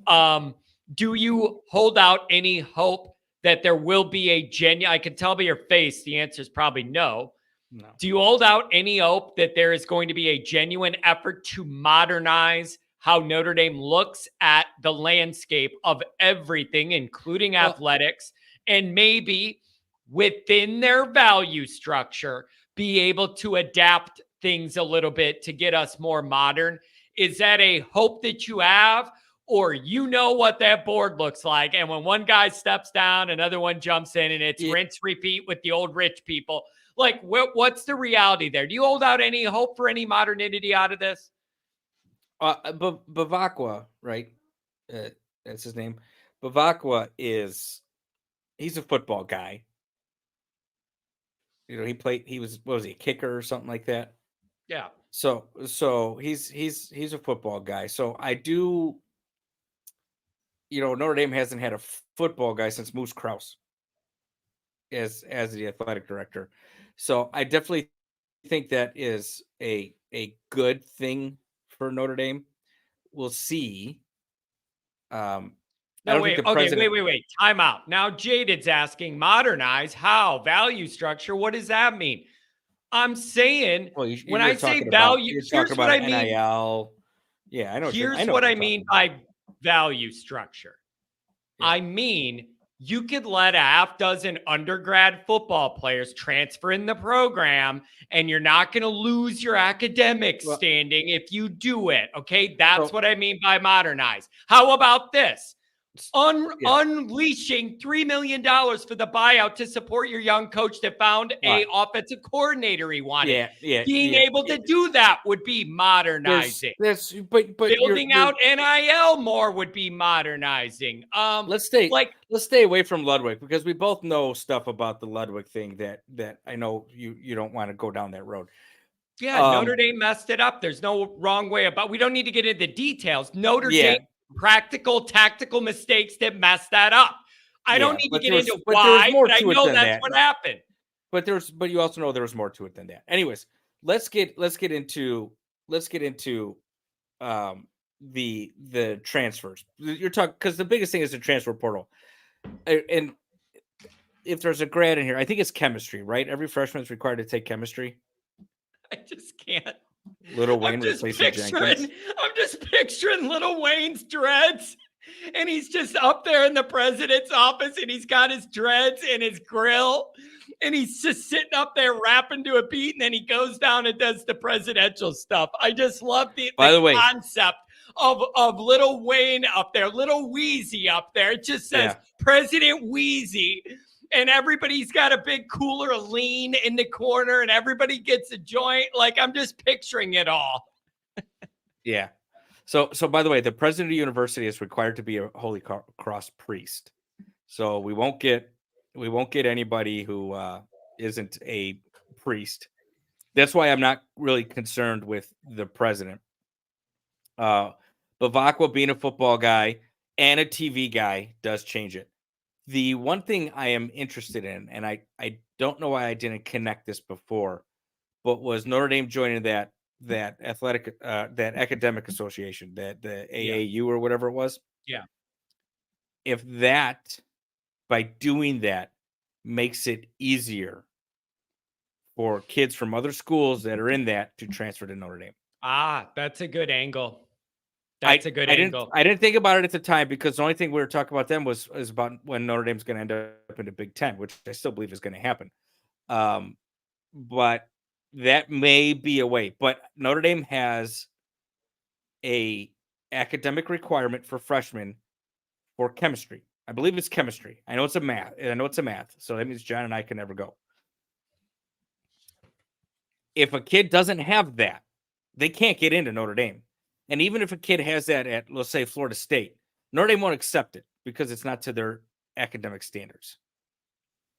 Speaker 1: Do you hold out any hope that there will be a genuine, I can tell by your face, the answer is probably no.
Speaker 3: No.
Speaker 1: Do you hold out any hope that there is going to be a genuine effort to modernize how Notre Dame looks at the landscape of everything, including athletics, and maybe within their value structure, be able to adapt things a little bit to get us more modern? Is that a hope that you have, or what that board looks like, and when one guy steps down, another one jumps in, and it's rinse, repeat with the old rich people? Like, what's the reality there? Do you hold out any hope for any modernity out of this?
Speaker 3: Bavakwa, right? That's his name. Bavakwa he's a football guy. He was a kicker or something like that?
Speaker 1: Yeah.
Speaker 3: So he's a football guy. So I do, Notre Dame hasn't had a football guy since Moose Krause as the athletic director. So I definitely think that is a good thing for Notre Dame. We'll see.
Speaker 1: Wait. Time out. Now Jaded's asking, modernize how? Value structure? What does that mean? I'm saying, when I say value, here's what I mean.
Speaker 3: NIL. Yeah, I know.
Speaker 1: Here's what I mean by value structure. Yeah. I mean, you could let a half dozen undergrad football players transfer in the program, and you're not going to lose your academic standing if you do it. Okay, that's what I mean by modernize. How about this? Unleashing $3 million for the buyout to support your young coach that found a offensive coordinator he wanted. Being able to do that would be modernizing.
Speaker 3: But
Speaker 1: building out NIL more would be modernizing.
Speaker 3: Let's stay away from Ludwig, because we both know stuff about the Ludwig thing that I know you don't want to go down that road.
Speaker 1: Yeah, Notre Dame messed it up. There's no wrong way about. We don't need to get into the details. Notre Dame practical, tactical mistakes that messed that up. I don't need to get into why, but I know that's what happened.
Speaker 3: But you also know there was more to it than that. Anyways, let's get into the transfers. You're talking because the biggest thing is the transfer portal, and if there's a grad in here, I think it's chemistry, right? Every freshman is required to take chemistry.
Speaker 1: I just can't.
Speaker 3: Little Wayne replacing Jenkins.
Speaker 1: I'm just picturing Little Wayne's dreads, and he's just up there in the president's office, and he's got his dreads and his grill, and he's just sitting up there rapping to a beat, and then he goes down and does the presidential stuff. I just love the concept of Little Wayne up there, Little Wheezy up there. It just says President Wheezy. And everybody's got a big cooler of lean in the corner, and everybody gets a joint. Like, I'm just picturing it all.
Speaker 3: Yeah. So by the way, the president of the university is required to be a Holy Cross priest. So we won't get anybody who isn't a priest. That's why I'm not really concerned with the president. Bavacqua being a football guy and a TV guy does change it. The one thing I am interested in, and I don't know why I didn't connect this before, but was Notre Dame joining that athletic that academic association, that the AAU or whatever it was.
Speaker 1: Yeah.
Speaker 3: If that, by doing that, makes it easier for kids from other schools that are in that to transfer to Notre Dame.
Speaker 1: That's a good angle. That's a good angle.
Speaker 3: I didn't think about it at the time because the only thing we were talking about then was about when Notre Dame's going to end up in the Big Ten, which I still believe is going to happen. But that may be a way. But Notre Dame has a academic requirement for freshmen for chemistry. I believe it's chemistry. I know it's a math. So that means John and I can never go. If a kid doesn't have that, they can't get into Notre Dame. And even if a kid has that at, let's say, Florida State, Notre Dame won't accept it because it's not to their academic standards.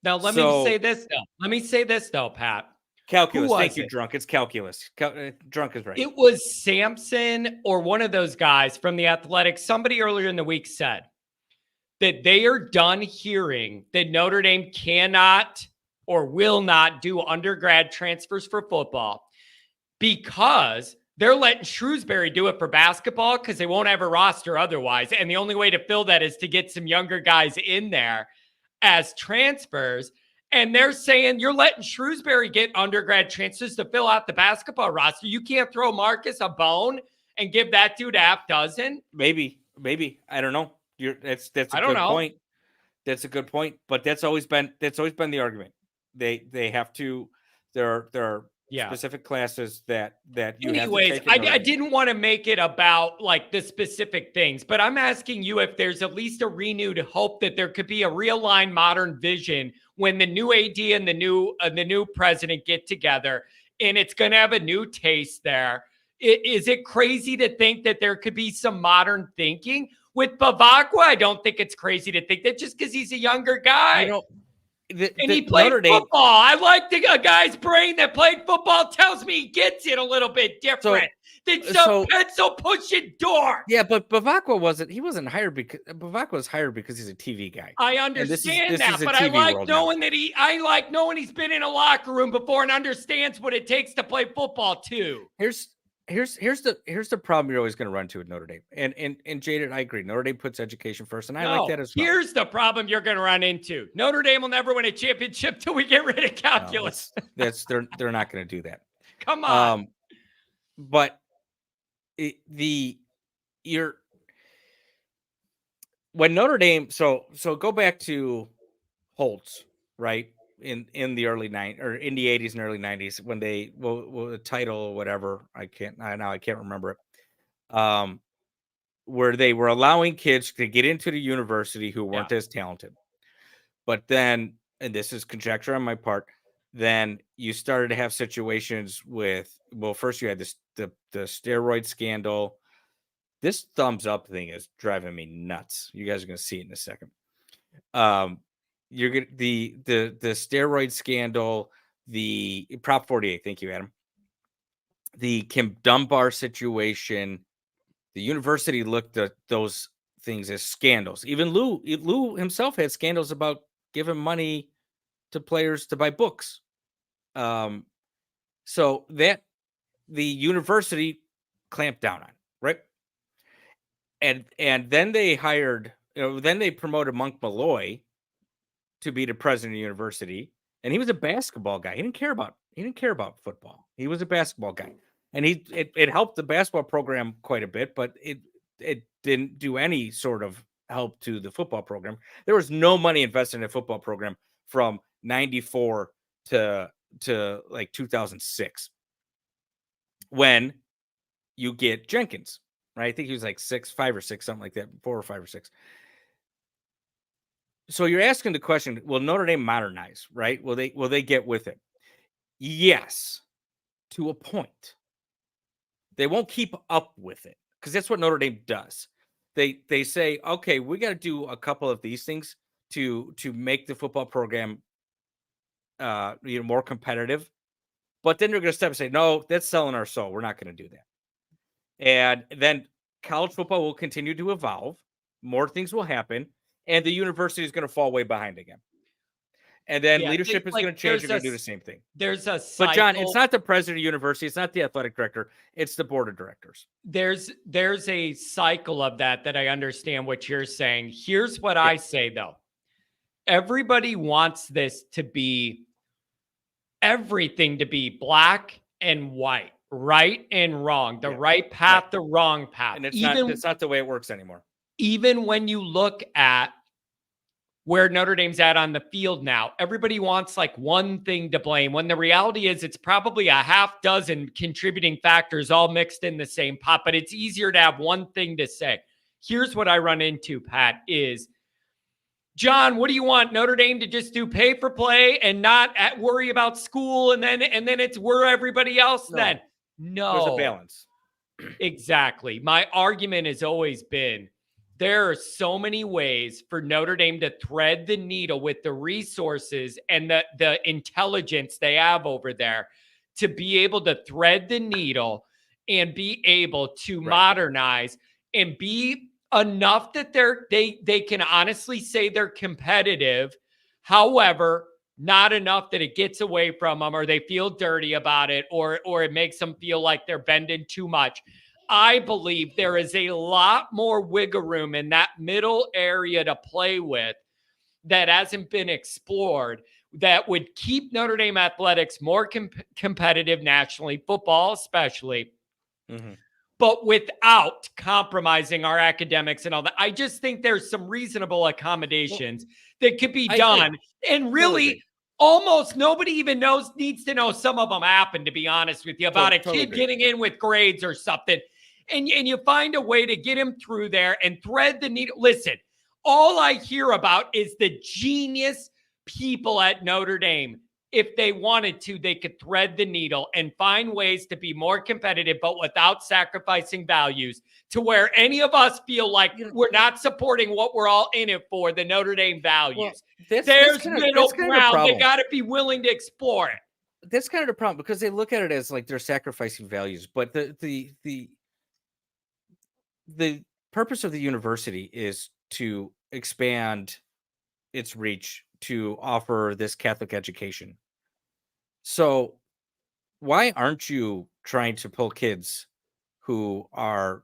Speaker 1: Now, let me say this, though, Pat.
Speaker 3: Calculus. Thank you, Drunk. It's calculus. Drunk is right.
Speaker 1: It was Sampson or one of those guys from the Athletics. Somebody earlier in the week said that they are done hearing that Notre Dame cannot or will not do undergrad transfers for football because they're letting Shrewsbury do it for basketball because they won't have a roster otherwise. And the only way to fill that is to get some younger guys in there as transfers. And they're saying you're letting Shrewsbury get undergrad transfers to fill out the basketball roster. You can't throw Marcus a bone and give that dude a half dozen.
Speaker 3: Maybe. I don't know. That's a good point. That's a good point. But that's always been the argument. They have to. There are specific classes that you
Speaker 1: anyways,
Speaker 3: have to take.
Speaker 1: I didn't want to make it about like the specific things, but I'm asking you if there's at least a renewed hope that there could be a realigned modern vision when the new AD and the new president get together, and it's going to have a new taste there. Is it crazy to think that there could be some modern thinking with Bavacqua? I don't think it's crazy to think that just because he's a younger guy. He played football. I like a guy's brain that played football tells me he gets it a little bit different than some pencil pushing dork.
Speaker 3: Yeah, but Bavacqua wasn't hired because Bavacqua was hired because he's a TV guy.
Speaker 1: I understand that, but I like knowing he's been in a locker room before and understands what it takes to play football too.
Speaker 3: Here's the problem you're always going to run to at Notre Dame. And Jaded, I agree. Notre Dame puts education first, and I like that as well.
Speaker 1: Here's the problem you're going to run into. Notre Dame will never win a championship till we get rid of calculus.
Speaker 3: No, they're not going to do that.
Speaker 1: Come on.
Speaker 3: But when Notre Dame, so go back to Holtz, right? In the early 90s or in the 80s and early 90s when they the title or whatever, I can't remember it. Where they were allowing kids to get into the university who weren't as talented. But then, and this is conjecture on my part, then you started to have situations with, first you had the steroid scandal. This thumbs up thing is driving me nuts. You guys are going to see it in a second. You're get the steroid scandal, the Prop 48. Thank you, Adam. the Kim Dunbar situation, the university looked at those things as scandals. Even Lou himself had scandals about giving money to players to buy books. So that the university clamped down on, right? And then they hired, then they promoted Monk Malloy to be the president of the university, and he was a basketball guy. He didn't care about football. He was a basketball guy, and it helped the basketball program quite a bit, but it didn't do any sort of help to the football program. There was no money invested in a football program from 94 to like 2006, when you get Jenkins, right? I think he was like 5 or 6, something like that, 4 or 5 or 6. So you're asking the question, will Notre Dame modernize, right? Will they get with it? Yes, to a point. They won't keep up with it, because that's what Notre Dame does. They say, okay, we got to do a couple of these things to make the football program more competitive. But then they're going to step and say, no, that's selling our soul. We're not going to do that. And then college football will continue to evolve. More things will happen, and the university is going to fall way behind again. And then leadership is going to change. You're going to do the same thing.
Speaker 1: There's a cycle.
Speaker 3: But John, it's not the president of the university. It's not the athletic director. It's the board of directors.
Speaker 1: There's a cycle of that I understand what you're saying. Here's what I say, though. Everybody wants this to be everything to be black and white, right and wrong, the right path, the wrong path.
Speaker 3: And it's not the way it works anymore. Even
Speaker 1: when you look at where Notre Dame's at on the field now, everybody wants like one thing to blame, when the reality is it's probably a half dozen contributing factors all mixed in the same pot, but it's easier to have one thing to say. Here's what I run into, Pat, is, John, what do you want? Notre Dame to just do pay for play and not worry about school, and then it's we're everybody else then? No.
Speaker 3: There's a balance.
Speaker 1: Exactly. My argument has always been, there are so many ways for Notre Dame to thread the needle with the resources and the intelligence they have over there to be able to thread the needle and be able to modernize and be enough that they can honestly say they're competitive. However, not enough that it gets away from them, or they feel dirty about it, or it makes them feel like they're bending too much. I believe there is a lot more wiggle room in that middle area to play with that hasn't been explored, that would keep Notre Dame athletics more competitive nationally, football especially, but without compromising our academics and all that. I just think there's some reasonable accommodations that could be done. And really, almost nobody even needs to know some of them happen, to be honest with you, about a kid getting in with grades or something. And you find a way to get him through there and thread the needle. Listen, all I hear about is the genius people at Notre Dame. If they wanted to, they could thread the needle and find ways to be more competitive, but without sacrificing values, to where any of us feel like we're not supporting what we're all in it for, the Notre Dame values. There's middle ground. They got to be willing to explore it.
Speaker 3: That's kind of the problem, because they look at it as like they're sacrificing values, but the purpose of the university is to expand its reach, to offer this Catholic education. So why aren't you trying to pull kids who are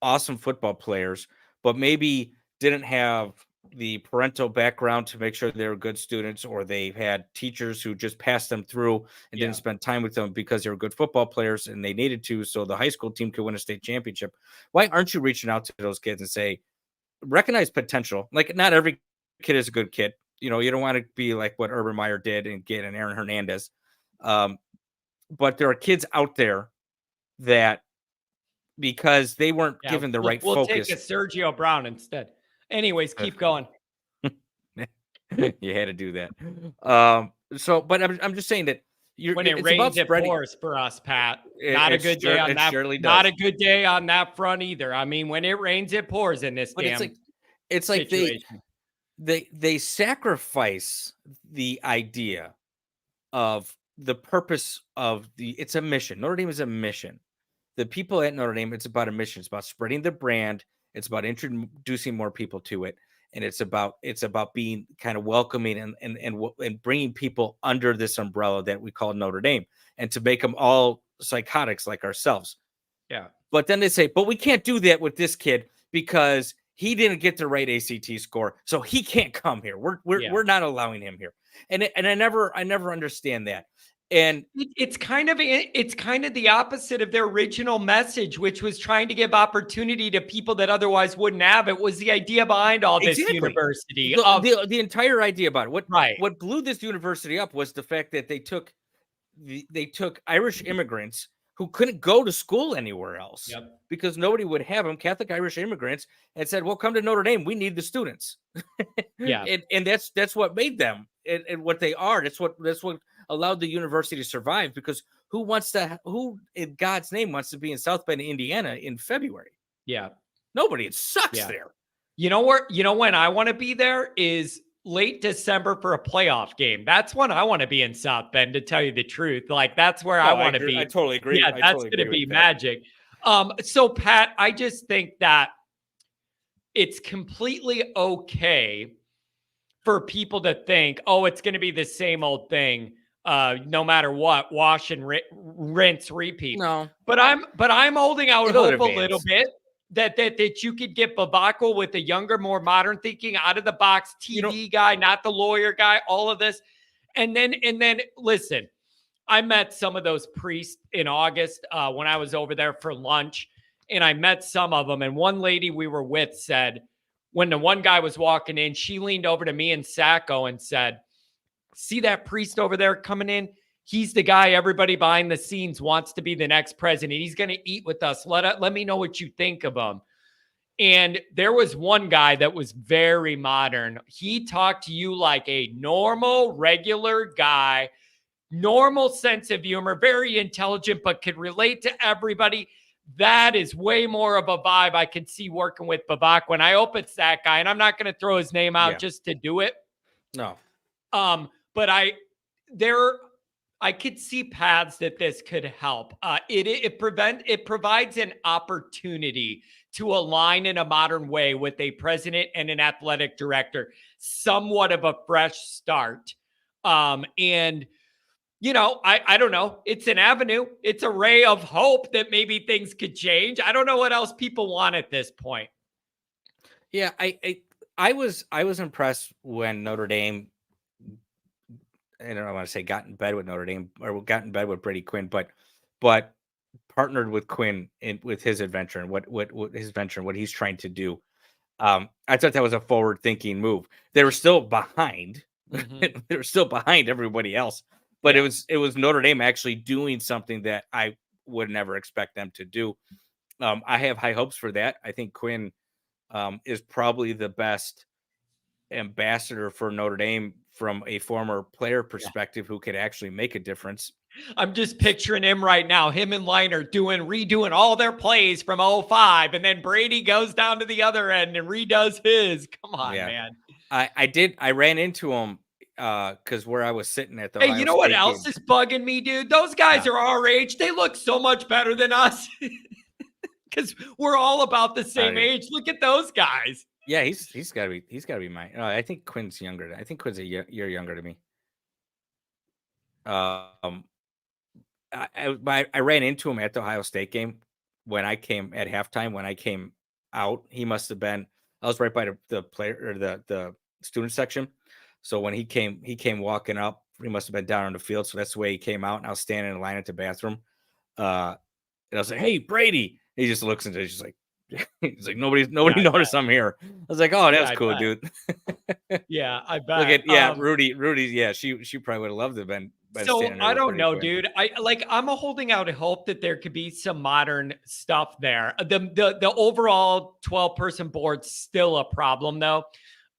Speaker 3: awesome football players, but maybe didn't have the parental background to make sure they were good students, or they've had teachers who just passed them through and didn't spend time with them because they were good football players and they needed to, so the high school team could win a state championship? Why aren't you reaching out to those kids and say, recognize potential? Like, not every kid is a good kid. You don't want to be like what Urban Meyer did and get an Aaron Hernandez. But there are kids out there that, because they weren't given the right focus.
Speaker 1: We'll take a Sergio Brown instead. Anyways, keep going.
Speaker 3: You had to do that. But I'm just saying that
Speaker 1: when it rains, it pours for us, Pat. Not a good day on that. Not a good day on that front either. I mean, when it rains, it pours in this damn.
Speaker 3: It's like they sacrifice the idea of the purpose of it's a mission. Notre Dame is a mission. The people at Notre Dame, it's about a mission. It's about spreading the brand. It's about introducing more people to it, and it's about being kind of welcoming and bringing people under this umbrella that we call Notre Dame, and to make them all psychotics like ourselves.
Speaker 1: Yeah.
Speaker 3: But then they say, but we can't do that with this kid because he didn't get the right ACT score, so he can't come here. We're not allowing him here, and I never understand that. And
Speaker 1: it's kind of the opposite of their original message, which was trying to give opportunity to people that otherwise wouldn't have. It was the idea behind all this university.
Speaker 3: The entire idea about it.
Speaker 1: Right.
Speaker 3: What blew this university up was the fact that they took Irish immigrants who couldn't go to school anywhere else because nobody would have them, Catholic Irish immigrants, and said, well, come to Notre Dame. We need the students.
Speaker 1: Yeah.
Speaker 3: and that's what made them and what they are. That's what allowed the university to survive, because who in God's name wants to be in South Bend, Indiana in February?
Speaker 1: Yeah.
Speaker 3: Nobody. It sucks there.
Speaker 1: You know when I want to be there is late December for a playoff game. That's when I want to be in South Bend, to tell you the truth. Like, that's where I want to be.
Speaker 3: I totally agree.
Speaker 1: Yeah, that's going to be magic. So Pat, I just think that it's completely okay for people to think, oh, it's going to be the same old thing. No matter what, wash and rinse, repeat.
Speaker 3: No,
Speaker 1: but I'm holding out hope a little bit that you could get Babako with a younger, more modern thinking, out of the box TV guy, not the lawyer guy, all of this. And then listen, I met some of those priests in August when I was over there for lunch, and I met some of them. And one lady we were with said, when the one guy was walking in, she leaned over to me and Sacco and said, see that priest over there coming in? He's the guy everybody behind the scenes wants to be the next president. He's going to eat with us. Let me know what you think of him. And there was one guy that was very modern. He talked to you like a normal, regular guy, normal sense of humor, very intelligent, but could relate to everybody. That is way more of a vibe I could see working with Babak. When I hope it's that guy, and I'm not going to throw his name out just to do it.
Speaker 3: No.
Speaker 1: But I could see paths that this could help. It provides an opportunity to align in a modern way with a president and an athletic director, somewhat of a fresh start. And I don't know. It's an avenue. It's a ray of hope that maybe things could change. I don't know what else people want at this point.
Speaker 3: Yeah, I was impressed when Notre Dame, I don't want to say got in bed with Notre Dame or got in bed with Brady Quinn, but partnered with Quinn with his adventure and what his venture and what he's trying to do. I thought that was a forward-thinking move. They were still behind. Mm-hmm. They were still behind everybody else, but it was Notre Dame actually doing something that I would never expect them to do. I have high hopes for that. I think Quinn is probably the best ambassador for Notre Dame from a former player perspective who could actually make a difference.
Speaker 1: I'm just picturing him right now, him and Liner redoing all their plays from 05, and then Brady goes down to the other end and redoes his. Come on, man.
Speaker 3: I ran into him because where I was sitting at the
Speaker 1: Hey, you know what else is bugging me, dude? Those guys are our age. They look so much better than us because we're all about the same age. Look at those guys.
Speaker 3: Yeah, he's got to be mine. I think Quinn's younger. I think Quinn's a year younger to me. I ran into him at the Ohio State game when I came at halftime. When I came out, he must have been. I was right by the player or the student section. So when he came walking up, he must have been down on the field. So that's the way he came out. And I was standing in line at the bathroom. And I was like, "Hey, Brady!" He just looks into it, just like. He's like, nobody noticed I'm here. I was like, oh, that's cool, dude.
Speaker 1: Yeah, I bet.
Speaker 3: Look at Rudy. Yeah, she probably would have loved to have been
Speaker 1: so I don't know, dude. I'm holding out hope that there could be some modern stuff there. The overall 12-person board's still a problem though.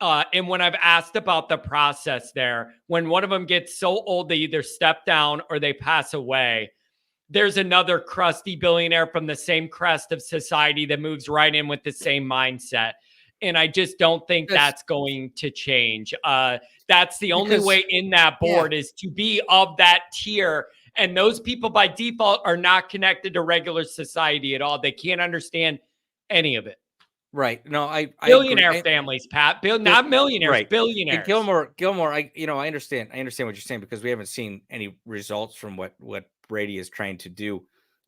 Speaker 1: And when I've asked about the process there, when one of them gets so old they either step down or they pass away, there's another crusty billionaire from the same crest of society that moves right in with the same mindset. And I just don't think that's going to change. That's the only way in that board is to be of that tier. And those people by default are not connected to regular society at all. They can't understand any of it.
Speaker 3: Right. No,
Speaker 1: Billionaire families, Pat. Not millionaires,
Speaker 3: right.
Speaker 1: billionaires.
Speaker 3: And Gilmore, I understand what you're saying because we haven't seen any results from what Brady is trying to do.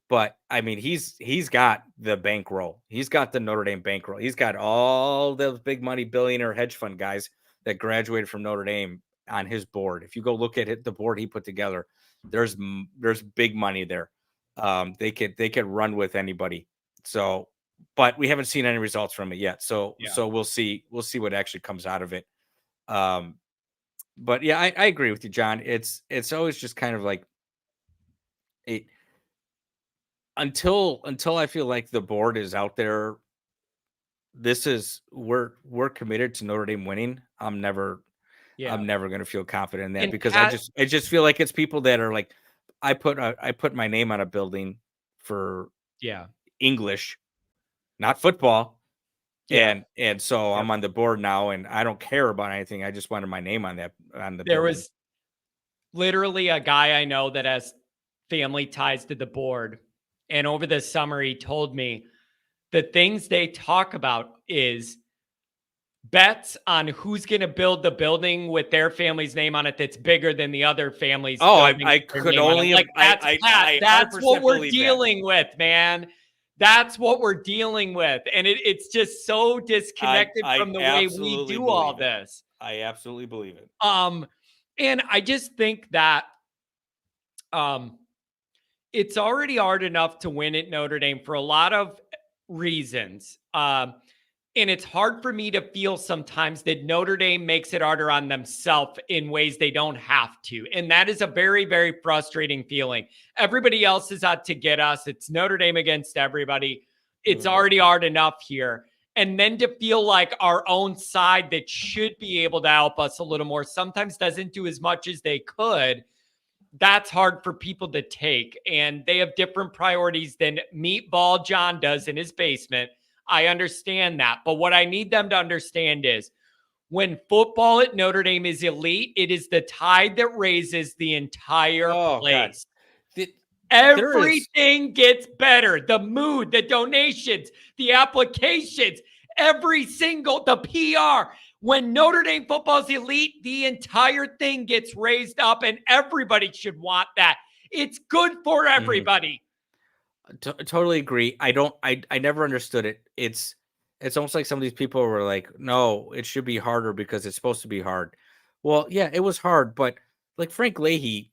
Speaker 3: But I mean, he's got the bankroll. He's got the Notre Dame bankroll. He's got all those big money billionaire hedge fund guys that graduated from Notre Dame on his board. If you go look at the board he put together, there's big money there. They could run with anybody. So, but we haven't seen any results from it yet. So we'll see what actually comes out of it. But yeah, I agree with you, John. It's always just kind of like it until I feel like the board is out there. We're committed to Notre Dame winning. I'm never going to feel confident in that because I just feel like it's people that are like, I put my name on a building for English, not football. Yeah. And so I'm on the board now and I don't care about anything. I just wanted my name on the
Speaker 1: There
Speaker 3: building.
Speaker 1: was literally a guy I know that has family ties to the board. And over the summer, he told me the things they talk about is bets on who's going to build the building with their family's name on it that's bigger than the other family's.
Speaker 3: Oh, I could only
Speaker 1: like that's what we're dealing with, man. That's what we're dealing with. And it's just so disconnected from the way we do all this.
Speaker 3: I absolutely believe it.
Speaker 1: And I just think that it's already hard enough to win at Notre Dame for a lot of reasons. And it's hard for me to feel sometimes that Notre Dame makes it harder on themselves in ways they don't have to. And that is a very, very frustrating feeling. Everybody else is out to get us. It's Notre Dame against everybody. It's already hard enough here. And then to feel like our own side that should be able to help us a little more sometimes doesn't do as much as they could. That's hard for people to take. And they have different priorities than Meatball John does in his basement. I understand that. But what I need them to understand is when football at Notre Dame is elite, it is the tide that raises the entire place. Everything gets better. The mood, the donations, the applications, the PR. When Notre Dame football is elite, the entire thing gets raised up and everybody should want that. It's good for everybody.
Speaker 3: Totally agree. I never understood it. It's almost like some of these people were like, no, it should be harder because it's supposed to be hard. Well, yeah, it was hard, but like Frank Leahy,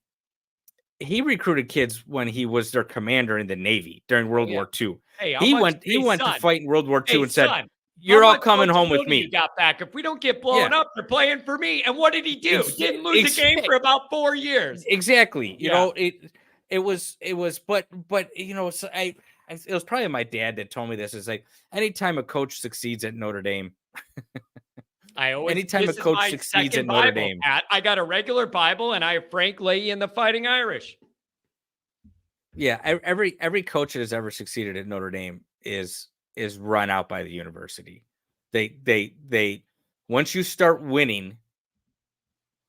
Speaker 3: he recruited kids when he was their commander in the Navy during World War II.
Speaker 1: Hey,
Speaker 3: he went to fight in World War II and said, you're all coming home with me.
Speaker 1: You got back. If we don't get blown up, you're playing for me. And what did he do? Didn't lose a game for about 4 years.
Speaker 3: Exactly. You know, it was, but you know, so it was probably my dad that told me this. Is like anytime a coach succeeds at Notre Dame, anytime a coach succeeds at Notre Dame,
Speaker 1: I got a regular Bible and I have Frank Leahy and the Fighting Irish.
Speaker 3: Yeah, every coach that has ever succeeded at Notre Dame is run out by the university. They once you start winning,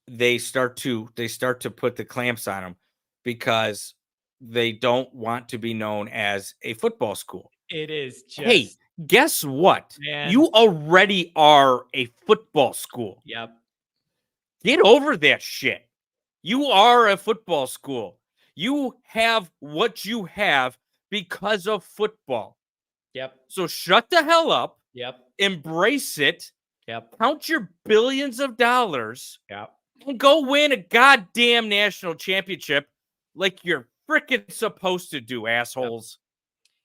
Speaker 3: they start to put the clamps on them because they don't want to be known as a football school.
Speaker 1: It is just,
Speaker 3: hey, guess what?
Speaker 1: Man.
Speaker 3: You already are a football school.
Speaker 1: Yep.
Speaker 3: Get over that shit. You are a football school. You have what you have because of football.
Speaker 1: Yep.
Speaker 3: So shut the hell up.
Speaker 1: Yep.
Speaker 3: Embrace it.
Speaker 1: Yep.
Speaker 3: Count your billions of dollars.
Speaker 1: Yep.
Speaker 3: And go win a goddamn national championship like you're freaking supposed to do, assholes.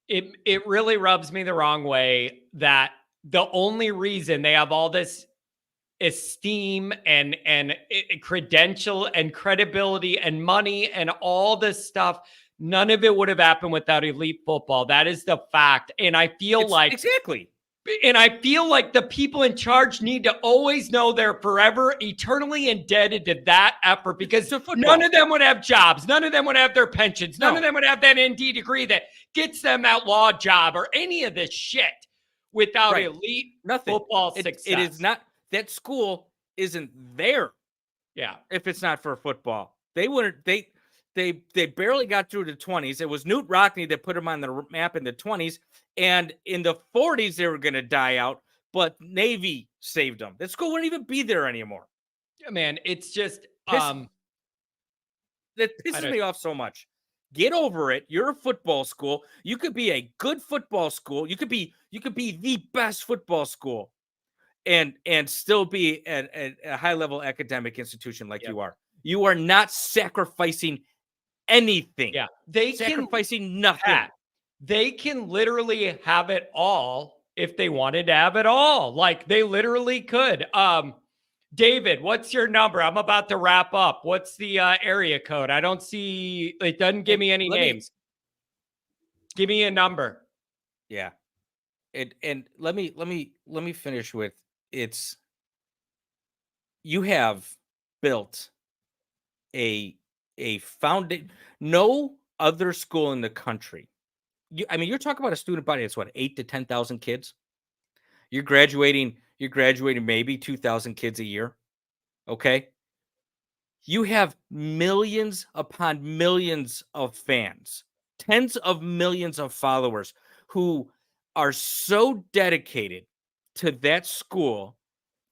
Speaker 1: It really rubs me the wrong way that the only reason they have all this esteem and credential and credibility and money and all this stuff, none of it would have happened without elite football. That is the fact. And I feel
Speaker 3: exactly.
Speaker 1: And I feel like the people in charge need to always know they're forever eternally indebted to that effort because none of them would have jobs. None of them would have their pensions. None of them would have that ND degree that gets them that law job or any of this shit without
Speaker 3: Right.
Speaker 1: elite
Speaker 3: Nothing.
Speaker 1: football
Speaker 3: It
Speaker 1: success.
Speaker 3: is not, that school isn't there
Speaker 1: Yeah.
Speaker 3: if it's not for football. They wouldn't, they barely got through the 20s. It was Newt Rockne that put them on the map in the 20s. And in the 40s, they were going to die out, but Navy saved them. That school wouldn't even be there anymore.
Speaker 1: Yeah, man, it's just
Speaker 3: That pisses me off so much. Get over it. You're a football school. You could be a good football school. You could be the best football school and still be a high level academic institution like you are. You are not sacrificing anything.
Speaker 1: Yeah. They
Speaker 3: sacrificing nothing.
Speaker 1: Pat, they can literally have it all if they wanted to have it all. Like they literally could. David, what's your number? I'm about to wrap up. What's the area code? I don't see, it doesn't give me any names. Give me a number.
Speaker 3: Yeah. And let me finish with, you have built a foundation. No other school in the country. You're talking about a student body that's what, 8 to 10,000 kids. You're graduating maybe 2,000 kids a year. Okay. You have millions upon millions of fans, tens of millions of followers who are so dedicated to that school.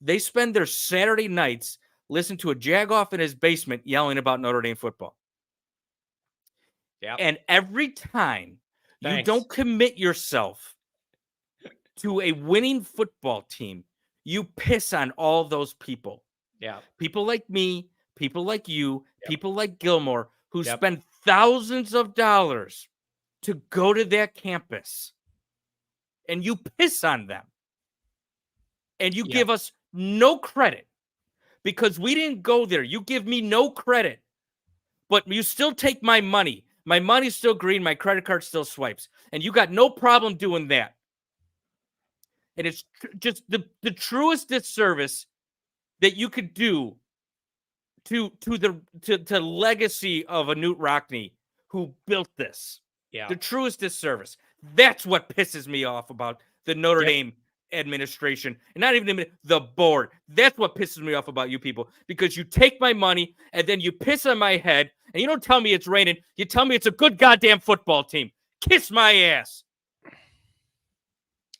Speaker 3: They spend their Saturday nights listening to a jagoff in his basement yelling about Notre Dame football.
Speaker 1: Yeah.
Speaker 3: And every time you don't commit yourself to a winning football team, you piss on all those people.
Speaker 1: Yeah.
Speaker 3: People like me, people like you, people like Gilmore, who spend thousands of dollars to go to that campus. And you piss on them. And you give us no credit because we didn't go there. You give me no credit, but you still take my money. My money's still green. My credit card still swipes. And you got no problem doing that. And it's just the truest disservice that you could do to the legacy of a Newt Rockne who built this.
Speaker 1: Yeah.
Speaker 3: The truest disservice. That's what pisses me off about the Notre Dame administration, and not even the board. That's what pisses me off about you people, because you take my money and then you piss on my head, and you don't tell me it's raining. You tell me it's a good goddamn football team. Kiss my ass.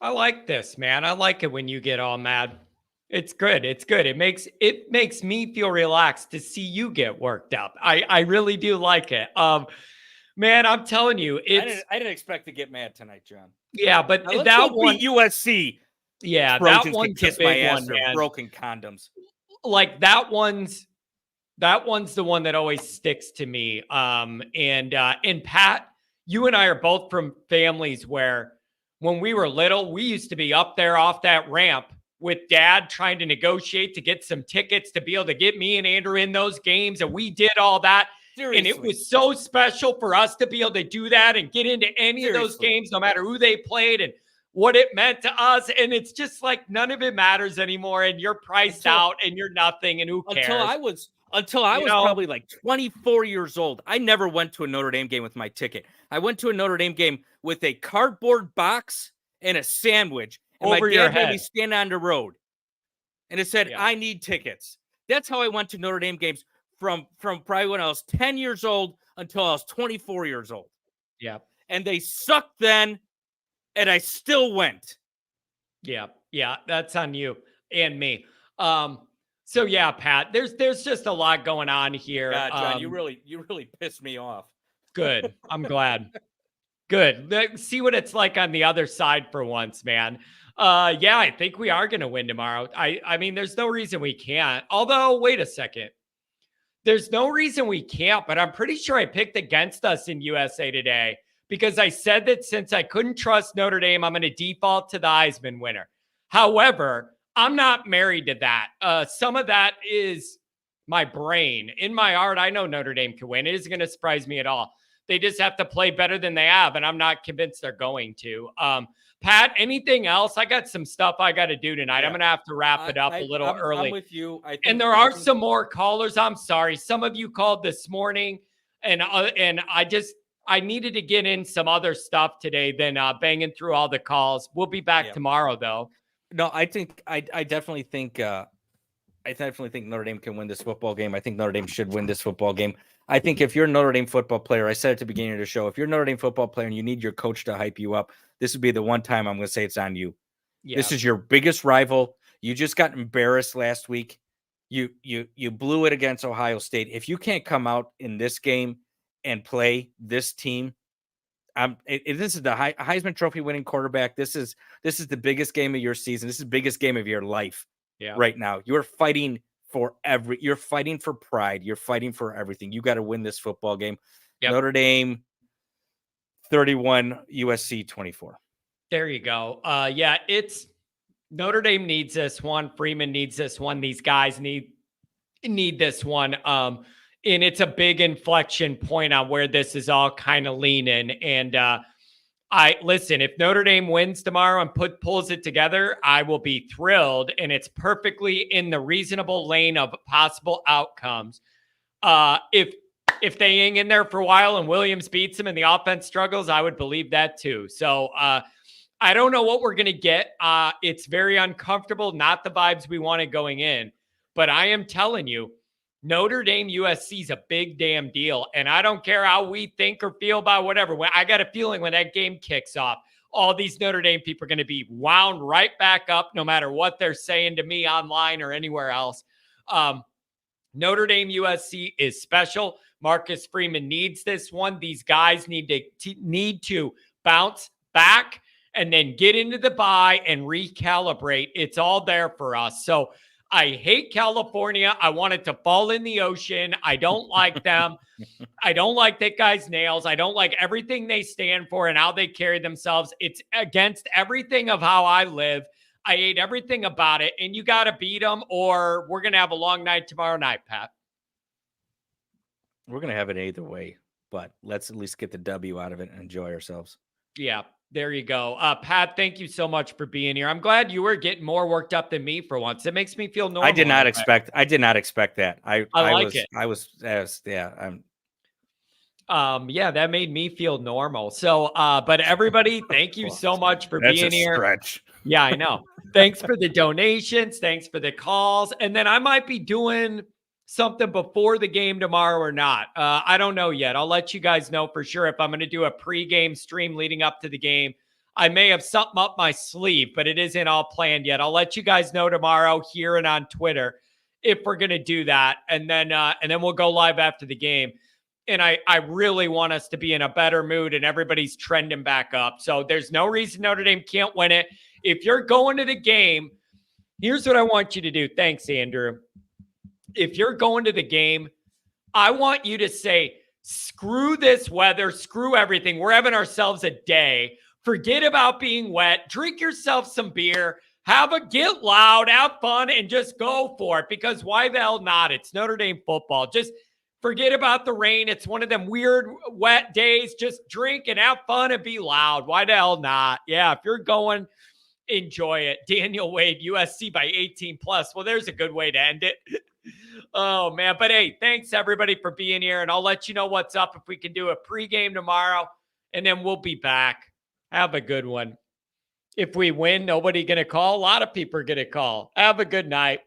Speaker 1: I like this, man. I like it when you get all mad. It's good. It's good. It makes me feel relaxed to see you get worked up. I really do like it. Man, I'm telling you,
Speaker 3: I didn't expect to get mad tonight, John.
Speaker 1: Yeah, but
Speaker 3: now,
Speaker 1: that one,
Speaker 3: USC.
Speaker 1: Yeah,
Speaker 3: Trojans
Speaker 1: that one's
Speaker 3: kiss
Speaker 1: a big
Speaker 3: my ass
Speaker 1: one, man.
Speaker 3: Broken condoms.
Speaker 1: Like that one's the one that always sticks to me. And Pat, you and I are both from families where when we were little, we used to be up there off that ramp with Dad trying to negotiate to get some tickets to be able to get me and Andrew in those games. And we did all that. Seriously. And it was so special for us to be able to do that and get into any of those games, no matter who they played and what it meant to us. And it's just like none of it matters anymore. And you're priced out and you're nothing. And who cares?
Speaker 3: Until I was probably like 24 years old, I never went to a Notre Dame game with my ticket. I went to a Notre Dame game with a cardboard box and a sandwich. And
Speaker 1: over
Speaker 3: my
Speaker 1: your
Speaker 3: dad
Speaker 1: head.
Speaker 3: made me stand on the road. And it said, I need tickets. That's how I went to Notre Dame games from probably when I was 10 years old until I was 24 years old.
Speaker 1: Yeah.
Speaker 3: And they sucked then, and I still went.
Speaker 1: Yeah. Yeah. That's on you and me. So yeah, Pat, there's just a lot going on here.
Speaker 3: God, John, you really pissed me off.
Speaker 1: Good. I'm glad. Good. See what it's like on the other side for once, man. Yeah, I think we are going to win tomorrow. I mean, there's no reason we can't. Although, wait a second. There's no reason we can't, but I'm pretty sure I picked against us in USA Today because I said that since I couldn't trust Notre Dame, I'm going to default to the Heisman winner. However, I'm not married to that. Some of that is my brain. In my heart, I know Notre Dame can win. It isn't going to surprise me at all. They just have to play better than they have, and I'm not convinced they're going to. Pat, anything else? I got some stuff I got to do tonight. Yeah. I'm going to have to wrap it up a little early.
Speaker 3: I'm with you.
Speaker 1: And there are some more callers. I'm sorry. Some of you called this morning, and I I needed to get in some other stuff today than banging through all the calls. We'll be back tomorrow, though.
Speaker 3: No, I definitely think Notre Dame can win this football game. I think Notre Dame should win this football game. I think if you're a Notre Dame football player, I said at the beginning of the show, if you're a Notre Dame football player and you need your coach to hype you up, this would be the one time I'm going to say it's on you.
Speaker 1: Yeah.
Speaker 3: This is your biggest rival. You just got embarrassed last week. You blew it against Ohio State. If you can't come out in this game and play this team, this is the Heisman Trophy winning quarterback. This is the biggest game of your season. This is the biggest game of your life. Right now. You're fighting for pride. You're fighting for everything. You got to win this football game. Notre Dame 31, USC 24.
Speaker 1: There you go. It's Notre Dame needs this one. Freeman needs this one. These guys need this one. And it's a big inflection point on where this is all kind of leaning. And listen, if Notre Dame wins tomorrow and pulls it together, I will be thrilled. And it's perfectly in the reasonable lane of possible outcomes. If they hang in there for a while and Williams beats them and the offense struggles, I would believe that too. So I don't know what we're going to get. It's very uncomfortable, not the vibes we wanted going in. But I am telling you, Notre Dame USC is a big damn deal. And I don't care how we think or feel about whatever. I got a feeling when that game kicks off, all these Notre Dame people are going to be wound right back up, no matter what they're saying to me online or anywhere else. Notre Dame USC is special. Marcus Freeman needs this one. These guys need to bounce back and then get into the bye and recalibrate. It's all there for us. So I hate California. I want it to fall in the ocean. I don't like them. I don't like that guy's nails. I don't like everything they stand for and how they carry themselves. It's against everything of how I live. I hate everything about it. And you got to beat them or we're going to have a long night tomorrow night, Pat.
Speaker 3: We're going to have it either way, but let's at least get the W out of it and enjoy ourselves.
Speaker 1: Yeah. There you go. Pat, thank you so much for being here. I'm glad you were getting more worked up than me for once. It makes me feel normal.
Speaker 3: I did not expect that. I
Speaker 1: like it.
Speaker 3: That
Speaker 1: made me feel normal. So, but everybody, thank you so much for being here.
Speaker 3: Stretch.
Speaker 1: Yeah, I know. Thanks for the donations. Thanks for the calls. And then I might be doing something before the game tomorrow or not. I don't know yet. I'll let you guys know for sure if I'm going to do a pregame stream leading up to the game. I may have something up my sleeve, but it isn't all planned yet. I'll let you guys know tomorrow here and on Twitter if we're going to do that. And then we'll go live after the game. And I really want us to be in a better mood and everybody's trending back up. So there's no reason Notre Dame can't win it. If you're going to the game, here's what I want you to do. Thanks, Andrew. If you're going to the game, I want you to say, screw this weather, screw everything. We're having ourselves a day. Forget about being wet. Drink yourself some beer. Get loud, have fun, and just go for it. Because why the hell not? It's Notre Dame football. Just forget about the rain. It's one of them weird, wet days. Just drink and have fun and be loud. Why the hell not? Yeah, if you're going, enjoy it. Daniel Wade, USC by 18+. Well, there's a good way to end it. Oh, man. But, hey, thanks, everybody, for being here. And I'll let you know what's up if we can do a pregame tomorrow. And then we'll be back. Have a good one. If we win, nobody going to call. A lot of people are going to call. Have a good night.